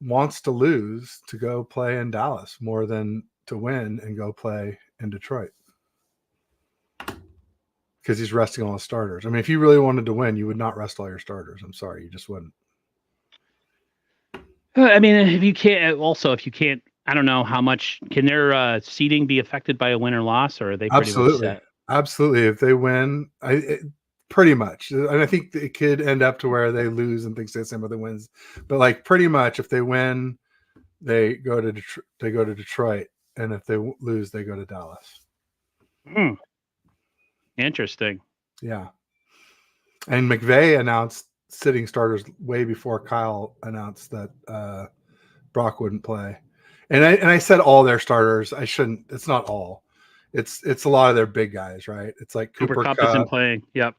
[SPEAKER 2] wants to lose to go play in Dallas more than to win and go play in Detroit, because he's resting all his starters. I mean, if you really wanted to win, you would not rest all your starters. I'm sorry, you just wouldn't.
[SPEAKER 1] I mean, if you can't, I don't know how much can their seating be affected by a win or loss, or are they pretty much
[SPEAKER 2] Absolutely.
[SPEAKER 1] set?
[SPEAKER 2] Absolutely. If they win, pretty much. And I think it could end up to where they lose and things the same with the wins. But like pretty much if they win, they go to Detroit. And if they lose, they go to Dallas.
[SPEAKER 1] Hmm. Interesting.
[SPEAKER 2] Yeah. And McVay announced sitting starters way before Kyle announced that Brock wouldn't play. And I said all their starters. I shouldn't. It's not all. It's a lot of their big guys, right? It's like
[SPEAKER 1] Cooper
[SPEAKER 2] Cooper
[SPEAKER 1] Cup isn't
[SPEAKER 2] Kupp,
[SPEAKER 1] playing. Yep.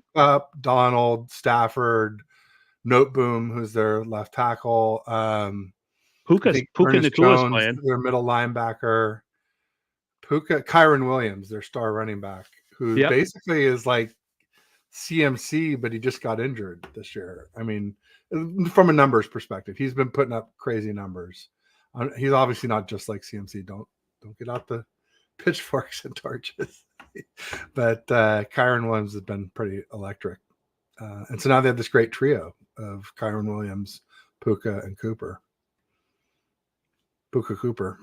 [SPEAKER 2] Donald, Stafford, Noteboom, who's their left tackle. I
[SPEAKER 1] Puka
[SPEAKER 2] think Ernest
[SPEAKER 1] Nakua's
[SPEAKER 2] Jones,
[SPEAKER 1] playing.
[SPEAKER 2] their middle linebacker. Kyron Williams, their star running back, who
[SPEAKER 1] Yep.
[SPEAKER 2] basically is like CMC, but he just got injured this year. I mean, from a numbers perspective, he's been putting up crazy numbers. He's obviously not just like CMC. Don't get out the pitchforks and torches. But Kyron Williams has been pretty electric. And so now they have this great trio of Kyron Williams, Puka, and Cooper. Puka Cooper.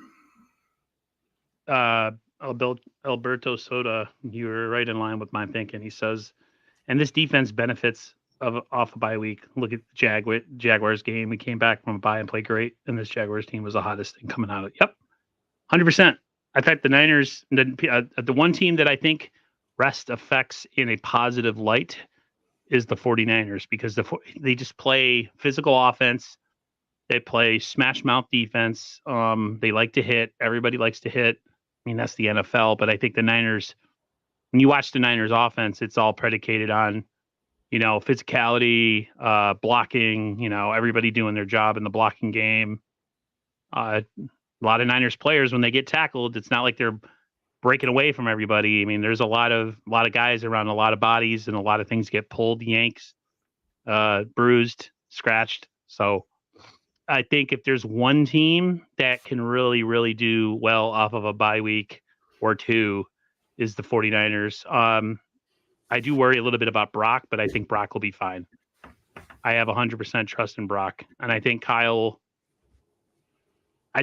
[SPEAKER 1] Alberto Soda, you were right in line with my thinking. He says, and this defense benefits off a bye week. Look at the Jaguars game. We came back from a bye and played great, and this Jaguars team was the hottest thing coming out of it. Yep, 100%. I thought the Niners, the one team that I think rest affects in a positive light is the 49ers because they just play physical offense. They play smash mouth defense. They like to hit. Everybody likes to hit. I mean, that's the NFL, but I think the Niners, when you watch the Niners offense, it's all predicated on, physicality, blocking, everybody doing their job in the blocking game. A lot of Niners players, when they get tackled, it's not like they're breaking away from everybody. I mean, there's a lot of guys around a lot of bodies and a lot of things get pulled, yanks, bruised, scratched. So I think if there's one team that can really, really do well off of a bye week or two is the 49ers. I do worry a little bit about Brock, but I think Brock will be fine. I have 100% trust in Brock. And I think I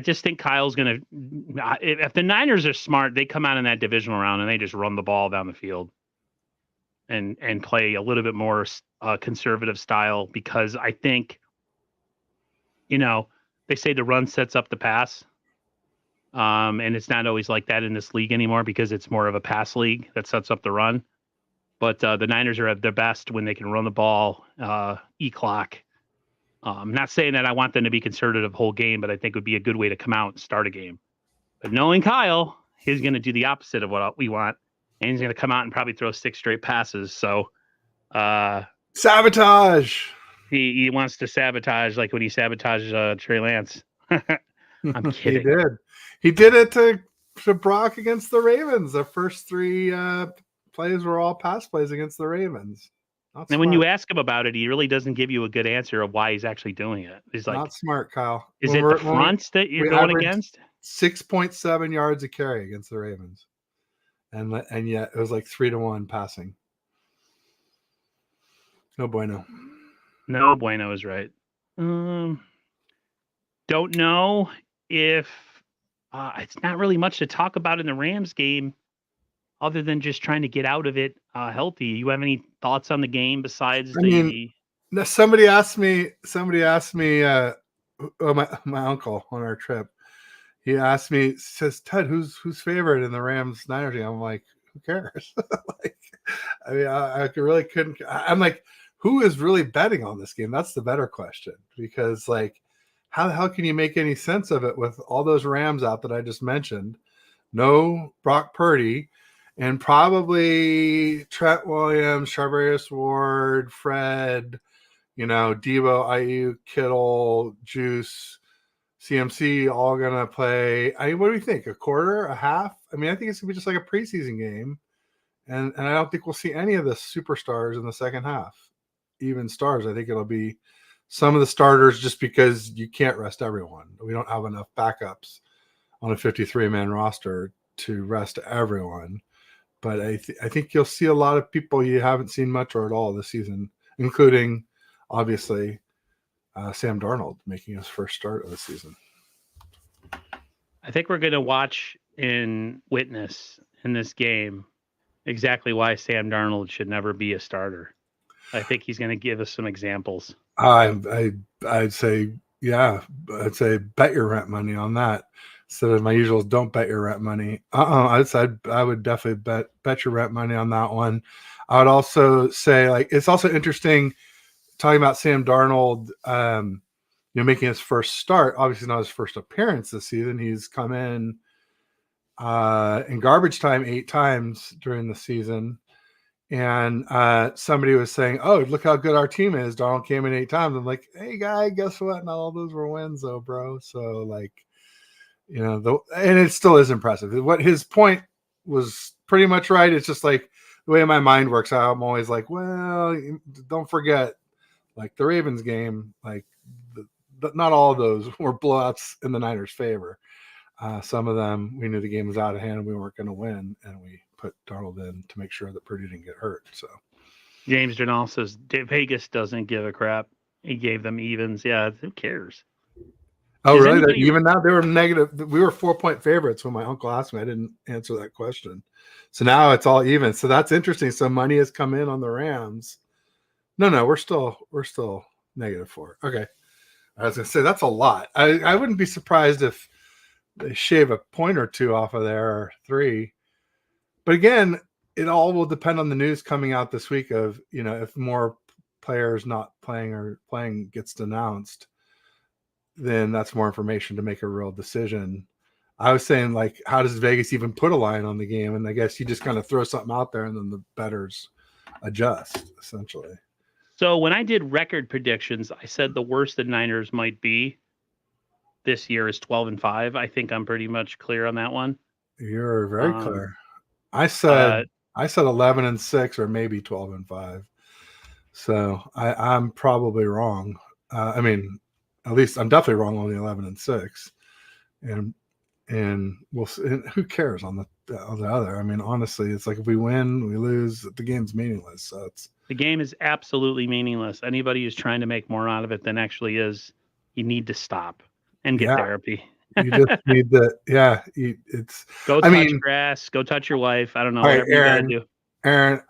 [SPEAKER 1] just think Kyle's going to, if the Niners are smart, they come out in that divisional round and they just run the ball down the field and play a little bit more conservative style because I think, they say the run sets up the pass. And it's not always like that in this league anymore because it's more of a pass league that sets up the run. But the Niners are at their best when they can run the ball, clock. I'm not saying that I want them to be conservative whole game, but I think it would be a good way to come out and start a game. But knowing Kyle, he's going to do the opposite of what we want. And he's going to come out and probably throw 6 straight passes. So
[SPEAKER 2] sabotage.
[SPEAKER 1] He wants to sabotage like when he sabotaged Trey Lance. I'm kidding.
[SPEAKER 2] He did it to Brock against the Ravens. The first 3 plays were all pass plays against the Ravens.
[SPEAKER 1] And when you ask him about it, he really doesn't give you a good answer of why he's actually doing it. He's like,
[SPEAKER 2] not smart, Kyle.
[SPEAKER 1] Is it the fronts that you're going against?
[SPEAKER 2] 6.7 yards a carry against the Ravens. And yet it was like 3-1 passing. No bueno.
[SPEAKER 1] No bueno is right. Don't know if it's not really much to talk about in the Rams game other than just trying to get out of it healthy. You have any thoughts on the game besides
[SPEAKER 2] somebody asked me my uncle on our trip. He asked me, says, Ted, who's favorite in the Rams Niners game? I'm like, who cares? I really couldn't. I'm like, who is really betting on this game? That's the better question, because like, how can you make any sense of it with all those Rams out that I just mentioned? No Brock Purdy, and probably Trent Williams, Charvarius Ward, Fred, Debo, Ayuk, Kittle, Juice, CMC, all gonna play. What do you think? A quarter, a half? I think it's gonna be just like a preseason game, and I don't think we'll see any of the superstars in the second half. Even stars, I think it'll be some of the starters, just because you can't rest everyone. We don't have enough backups on a 53-man roster to rest everyone. But I think you'll see a lot of people you haven't seen much or at all this season, including obviously Sam Darnold making his first start of the season.
[SPEAKER 1] I think we're going to watch and witness in this game exactly why Sam Darnold should never be a starter. I think he's going to give us some examples.
[SPEAKER 2] I'd say, yeah, I'd say bet your rent money on that instead of my usual don't bet your rent money. I would definitely bet your rent money on that one. I would also say, like, it's also interesting talking about Sam Darnold, making his first start. Obviously not his first appearance this season. He's come in garbage time 8 times during the season. And somebody was saying, "Oh, look how good our team is." Darnold came in 8 times. I'm like, "Hey, guy, guess what? Not all those were wins, though, bro." So, like, and it still is impressive. What his point was pretty much right. It's just like the way my mind works. I'm always like, well, don't forget, like the Ravens game, like not all of those were blowouts in the Niners' favor. Some of them, we knew the game was out of hand and we weren't going to win, and we put Darnold in to make sure that Purdy didn't get hurt. So
[SPEAKER 1] James Journal says Vegas doesn't give a crap. He gave them evens. Yeah, who cares?
[SPEAKER 2] Oh, really? They're even now? They were negative. We were 4-point favorites when my uncle asked me. I didn't answer that question. So now it's all even. So that's interesting. So money has come in on the Rams. No, we're still -4. Okay. I was going to say that's a lot. I wouldn't be surprised if they shave a point or 2 off of there, or 3. But again, it all will depend on the news coming out this week of, if more players not playing or playing gets announced, then that's more information to make a real decision. I was saying, like, how does Vegas even put a line on the game? And I guess you just kind of throw something out there and then the bettors adjust, essentially.
[SPEAKER 1] So when I did record predictions, I said the worst the Niners might be this year is 12-5. I think I'm pretty much clear on that one.
[SPEAKER 2] You're very clear. I said 11-6 or maybe 12-5. So I'm probably wrong. I mean, at least I'm definitely wrong on the 11-6, and we'll see. And who cares on the other? I mean, honestly, it's like if we win, we lose, the game's meaningless. So
[SPEAKER 1] the game is absolutely meaningless. Anybody who's trying to make more out of it than actually is, you need to stop and get therapy.
[SPEAKER 2] You just need to, it's
[SPEAKER 1] go touch grass, go touch your wife. I don't know, whatever you gotta do.
[SPEAKER 2] Aaron,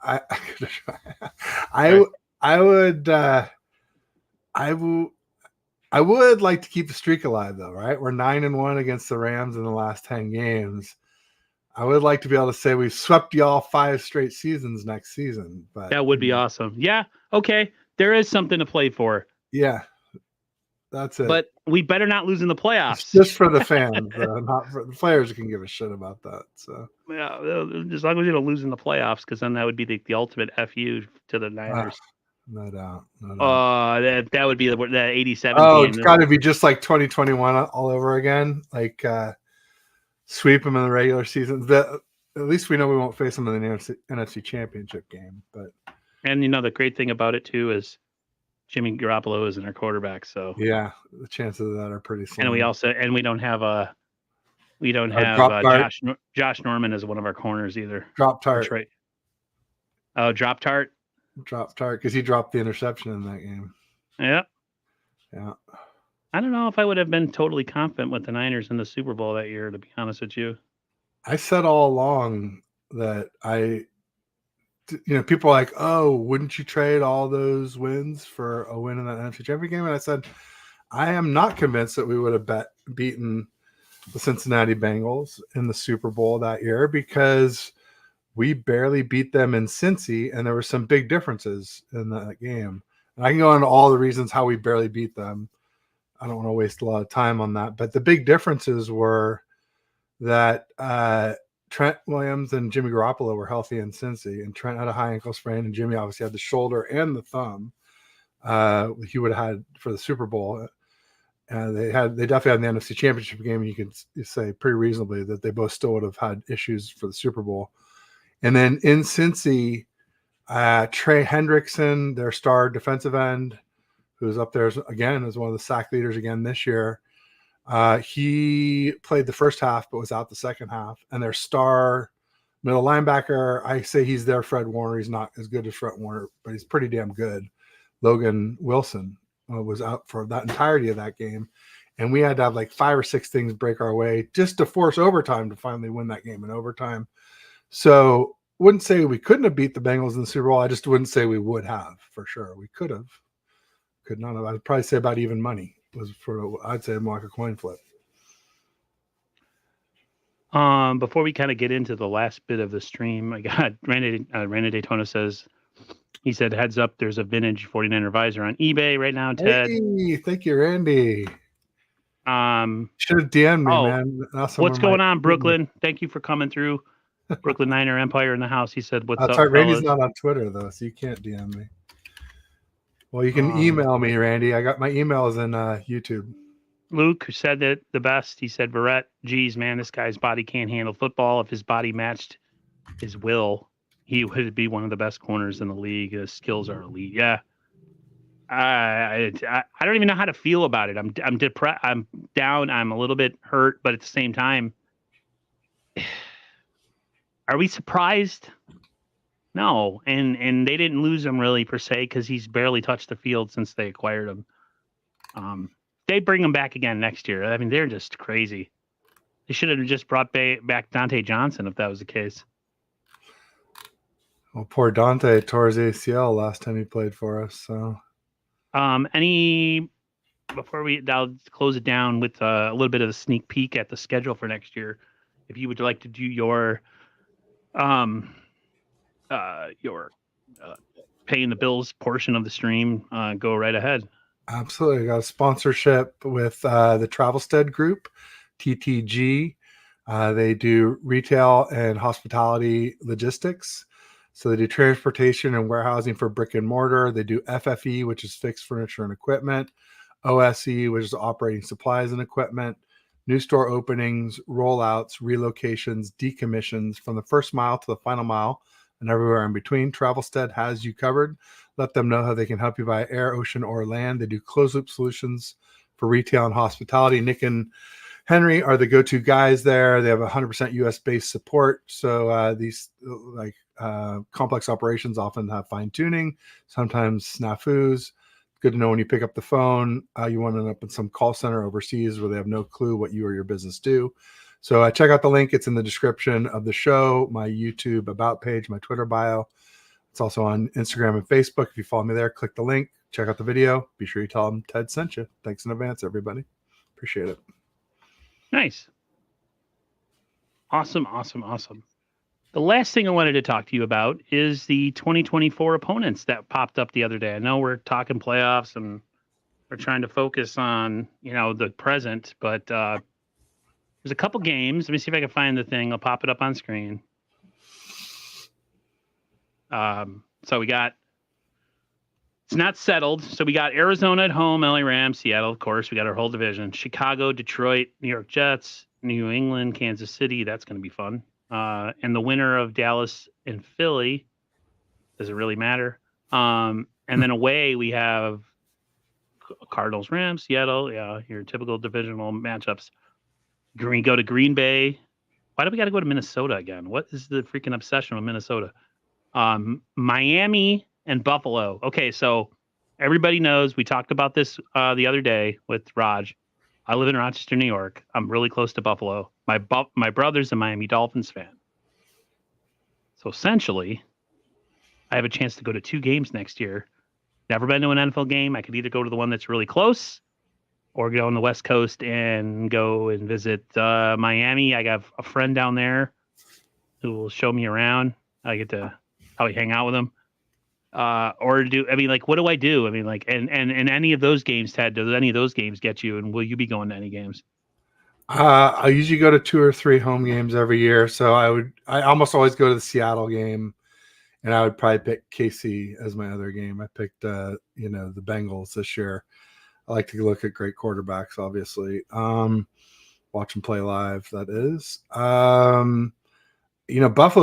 [SPEAKER 2] I would like to keep the streak alive, though, right? We're 9-1 against the Rams in the last 10 games. I would like to be able to say we've swept y'all 5 straight seasons next season. But
[SPEAKER 1] that would be awesome. Yeah. Okay. There is something to play for.
[SPEAKER 2] Yeah. That's it.
[SPEAKER 1] But we better not lose in the playoffs.
[SPEAKER 2] It's just for the fans, not for the players who can give a shit about that. So
[SPEAKER 1] yeah, as long as you don't lose in the playoffs, because then that would be the ultimate FU to the Niners.
[SPEAKER 2] No doubt.
[SPEAKER 1] That would be that 87.
[SPEAKER 2] Oh, it's got to be just like 2021 all over again. Like sweep them in the regular season. At least we know we won't face them in the NFC Championship game.
[SPEAKER 1] And the great thing about it too is Jimmy Garoppolo isn't our quarterback, so
[SPEAKER 2] yeah, the chances of that are pretty slim.
[SPEAKER 1] And we don't have Josh Norman as one of our corners either.
[SPEAKER 2] Drop Tart.
[SPEAKER 1] That's right. Oh, Drop Tart.
[SPEAKER 2] Drop Tart, because he dropped the interception in that game.
[SPEAKER 1] Yeah.
[SPEAKER 2] I
[SPEAKER 1] don't know if I would have been totally confident with the Niners in the Super Bowl that year, to be honest with you.
[SPEAKER 2] I said all along that people are like, oh, wouldn't you trade all those wins for a win in that NFC Championship game? And I said, I am not convinced that we would have beaten the Cincinnati Bengals in the Super Bowl that year, because we barely beat them in Cincy, and there were some big differences in that game. And I can go into all the reasons how we barely beat them. I don't want to waste a lot of time on that. But the big differences were that Trent Williams and Jimmy Garoppolo were healthy in Cincy, and Trent had a high ankle sprain, and Jimmy obviously had the shoulder and the thumb he would have had for the Super Bowl. They definitely had the NFC Championship game, and you can say pretty reasonably that they both still would have had issues for the Super Bowl. And then in Cincy, Trey Hendrickson, their star defensive end, who's up there again as one of the sack leaders again this year, he played the first half but was out the second half. And their star middle linebacker, I say he's their Fred Warner. He's not as good as Fred Warner, but he's pretty damn good. Logan Wilson was out for that entirety of that game. And we had to have like 5 or 6 things break our way just to force overtime to finally win that game in overtime. So wouldn't say we couldn't have beat the Bengals in the Super Bowl. I just wouldn't say we would have for sure. We could have, could not have. I'd probably say about even money was for, I'd say more like a coin flip.
[SPEAKER 1] Before we kind of get into the last bit of the stream, I got Randy Daytona says, he said, heads up, there's a vintage 49er visor on eBay right now, Ted.
[SPEAKER 2] Hey, thank you, Randy. Should have DM'd me, man.
[SPEAKER 1] What's going on, Brooklyn? Thank you for coming through. Brooklyn Niner Empire in the house. He said, what's up,
[SPEAKER 2] sorry, Randy's
[SPEAKER 1] fellas?
[SPEAKER 2] not on Twitter, though, so you can't DM me. Well, you can email me, Randy. I got my emails in YouTube.
[SPEAKER 1] Luke said that the best. He said, Verrett, geez, man, this guy's body can't handle football. If his body matched his will, he would be one of the best corners in the league. His skills are elite. Yeah. I don't even know how to feel about it. I'm depressed. I'm down. I'm a little bit hurt, but at the same time, are we surprised? No. And they didn't lose him really per se, because he's barely touched the field since they acquired him. They bring him back again next year. I mean, they're just crazy. They should have just brought back Dante Johnson if that was the case.
[SPEAKER 2] Well, poor Dante tore his ACL last time he played for us. So,
[SPEAKER 1] before I'll close it down with a little bit of a sneak peek at the schedule for next year. If you would like to do your paying the bills portion of the stream, go right ahead.
[SPEAKER 2] Absolutely. Got a sponsorship with the Travelstead Group, TTG. They do retail and hospitality logistics. So they do transportation and warehousing for brick and mortar. They do FFE, which is fixed furniture and equipment. OSE, which is operating supplies and equipment. New store openings, rollouts, relocations, decommissions from the first mile to the final mile and everywhere in between. Travelstead has you covered. Let them know how they can help you by air, ocean, or land. They do closed-loop solutions for retail and hospitality. Nick and Henry are the go-to guys there. They have 100% US-based support. So these complex operations often have fine-tuning, sometimes snafus. Good to know when you pick up the phone, you want to end up in some call center overseas where they have no clue what you or your business do. So check out the link. It's in the description of the show, my YouTube about page, my Twitter bio. It's also on Instagram and Facebook. If you follow me there, click the link, check out the video. Be sure you tell them Ted sent you. Thanks in advance, everybody. Appreciate it.
[SPEAKER 1] Nice. Awesome. The last thing I wanted to talk to you about is the 2024 opponents that popped up the other day. I know we're talking playoffs and we're trying to focus on, the present, but there's a couple games. Let me see if I can find the thing. I'll pop it up on screen. So we got, it's not settled. So we got Arizona at home, LA Rams, Seattle, of course. We got our whole division. Chicago, Detroit, New York Jets, New England, Kansas City. That's going to be fun. And the winner of Dallas and Philly. Does it really matter? And then away we have Cardinals, Rams, Seattle. Yeah, your typical divisional matchups. We go to Green Bay. Why do we got to go to Minnesota again? What is the freaking obsession with Minnesota? Miami and Buffalo. Okay, so everybody knows we talked about this the other day with Raj. I live in Rochester, New York. I'm really close to Buffalo. My brother's a Miami Dolphins fan. So essentially, I have a chance to go to 2 games next year. Never been to an NFL game. I could either go to the one that's really close or go on the West Coast and go and visit Miami. I have a friend down there who will show me around. I get to probably hang out with him. What do I do? And any of those games, Ted, does any of those games get you? And will you be going to any games?
[SPEAKER 2] I usually go to 2 or 3 home games every year. So I almost always go to the Seattle game, and I would probably pick KC as my other game. I picked, the Bengals this year. I like to look at great quarterbacks, obviously. Watch them play live, that is. Buffalo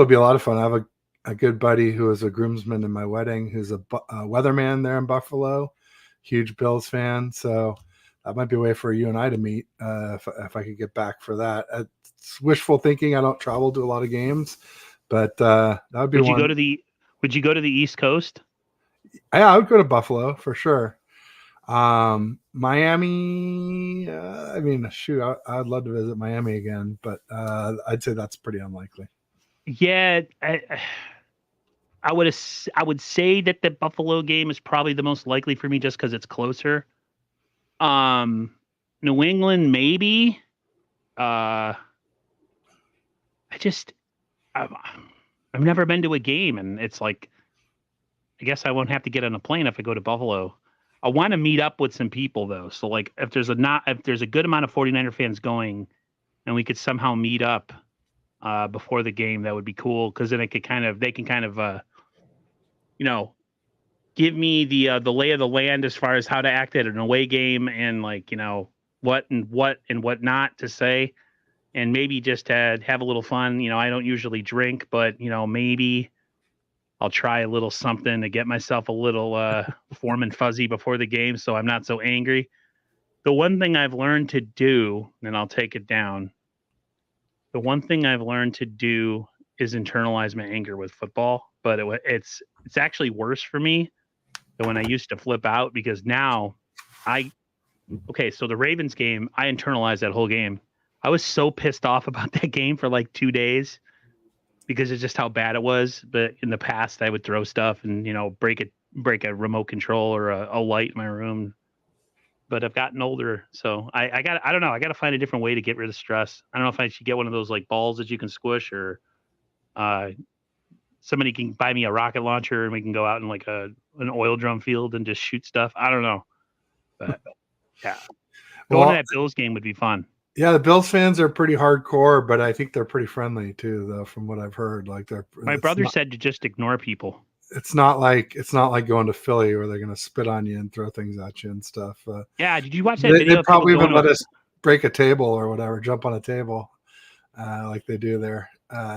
[SPEAKER 2] would be a lot of fun. I have a good buddy who is a groomsman in my wedding, who's a weatherman there in Buffalo, huge Bills fan. So that might be a way for you and I to meet if I could get back for that. It's wishful thinking. I don't travel to a lot of games, but that would be one.
[SPEAKER 1] Would you go to the East Coast?
[SPEAKER 2] Yeah, I would go to Buffalo for sure. Miami. I mean, shoot, I'd love to visit Miami again, but I'd say that's pretty unlikely.
[SPEAKER 1] Yeah, I would say that the Buffalo game is probably the most likely for me just because it's closer. New England maybe. I just I've, I've never been to a game, and it's like I guess I won't have to get on a plane if I go to Buffalo. I want to meet up with some people though. So like if there's a good amount of 49er fans going and we could somehow meet up before the game, that would be cool because then they can kind of you know give me the lay of the land as far as how to act at an away game and like what and what not to say and maybe just to have a little fun. I don't usually drink, but maybe I'll try a little something to get myself a little warm and fuzzy before the game so I'm not so angry. The one thing I've learned to do, and I'll take it down, the one thing I've learned to do is internalize my anger with football, but it's actually worse for me than when I used to flip out because now so the Ravens game, I internalized that whole game. I was so pissed off about that game for like 2 days because of just how bad it was. But in the past, I would throw stuff and break a remote control or a light in my room. But I've gotten older, so I don't know. I got to find a different way to get rid of stress. I don't know if I should get one of those like balls that you can squish, or somebody can buy me a rocket launcher and we can go out in like an oil drum field and just shoot stuff. I don't know, but yeah, going to that Bills game would be fun.
[SPEAKER 2] Yeah, the Bills fans are pretty hardcore, but I think they're pretty friendly too, though, from what I've heard. Like
[SPEAKER 1] my brother said to just ignore people.
[SPEAKER 2] It's not like going to Philly where they're going to spit on you and throw things at you and stuff.
[SPEAKER 1] Yeah, did you watch that video?
[SPEAKER 2] They probably even let us break a table or whatever, jump on a table, like they do there.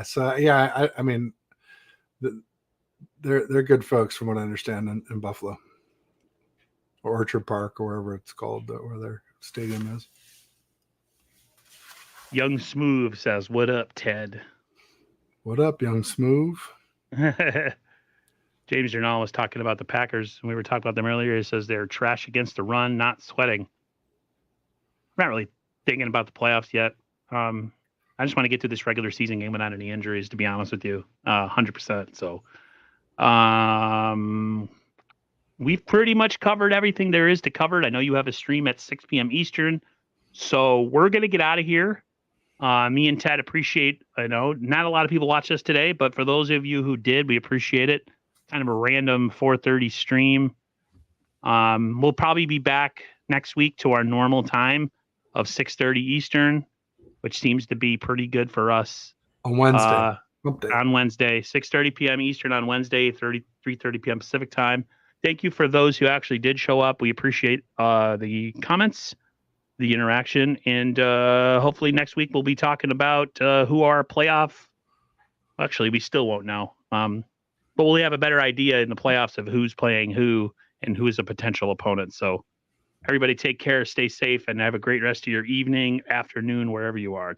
[SPEAKER 2] So yeah, I mean, they're good folks from what I understand in Buffalo, or Orchard Park, or wherever it's called, where their stadium is.
[SPEAKER 1] Young Smooth says, "What up, Ted?"
[SPEAKER 2] What up, Young Smooth?
[SPEAKER 1] James Jernal was talking about the Packers. We were talking about them earlier. He says they're trash against the run, not sweating. I'm not really thinking about the playoffs yet. I just want to get through this regular season game without any injuries, to be honest with you, 100%. So we've pretty much covered everything there is to cover. I know you have a stream at 6 p.m. Eastern. So we're going to get out of here. Me and Ted appreciate, I know not a lot of people watched us today, but for those of you who did, we appreciate it. Kind of a random 4:30 stream. We'll probably be back next week to our normal time of 6:30 Eastern, which seems to be pretty good for us.
[SPEAKER 2] On Wednesday.
[SPEAKER 1] On Wednesday, 6:30 p.m. Eastern on Wednesday, 3:30 p.m. Pacific time. Thank you for those who actually did show up. We appreciate the comments, the interaction, and hopefully next week we'll be talking about who our playoff. Actually, we still won't know. But we'll have a better idea in the playoffs of who's playing who and who is a potential opponent. So everybody take care, stay safe, and have a great rest of your evening, afternoon, wherever you are.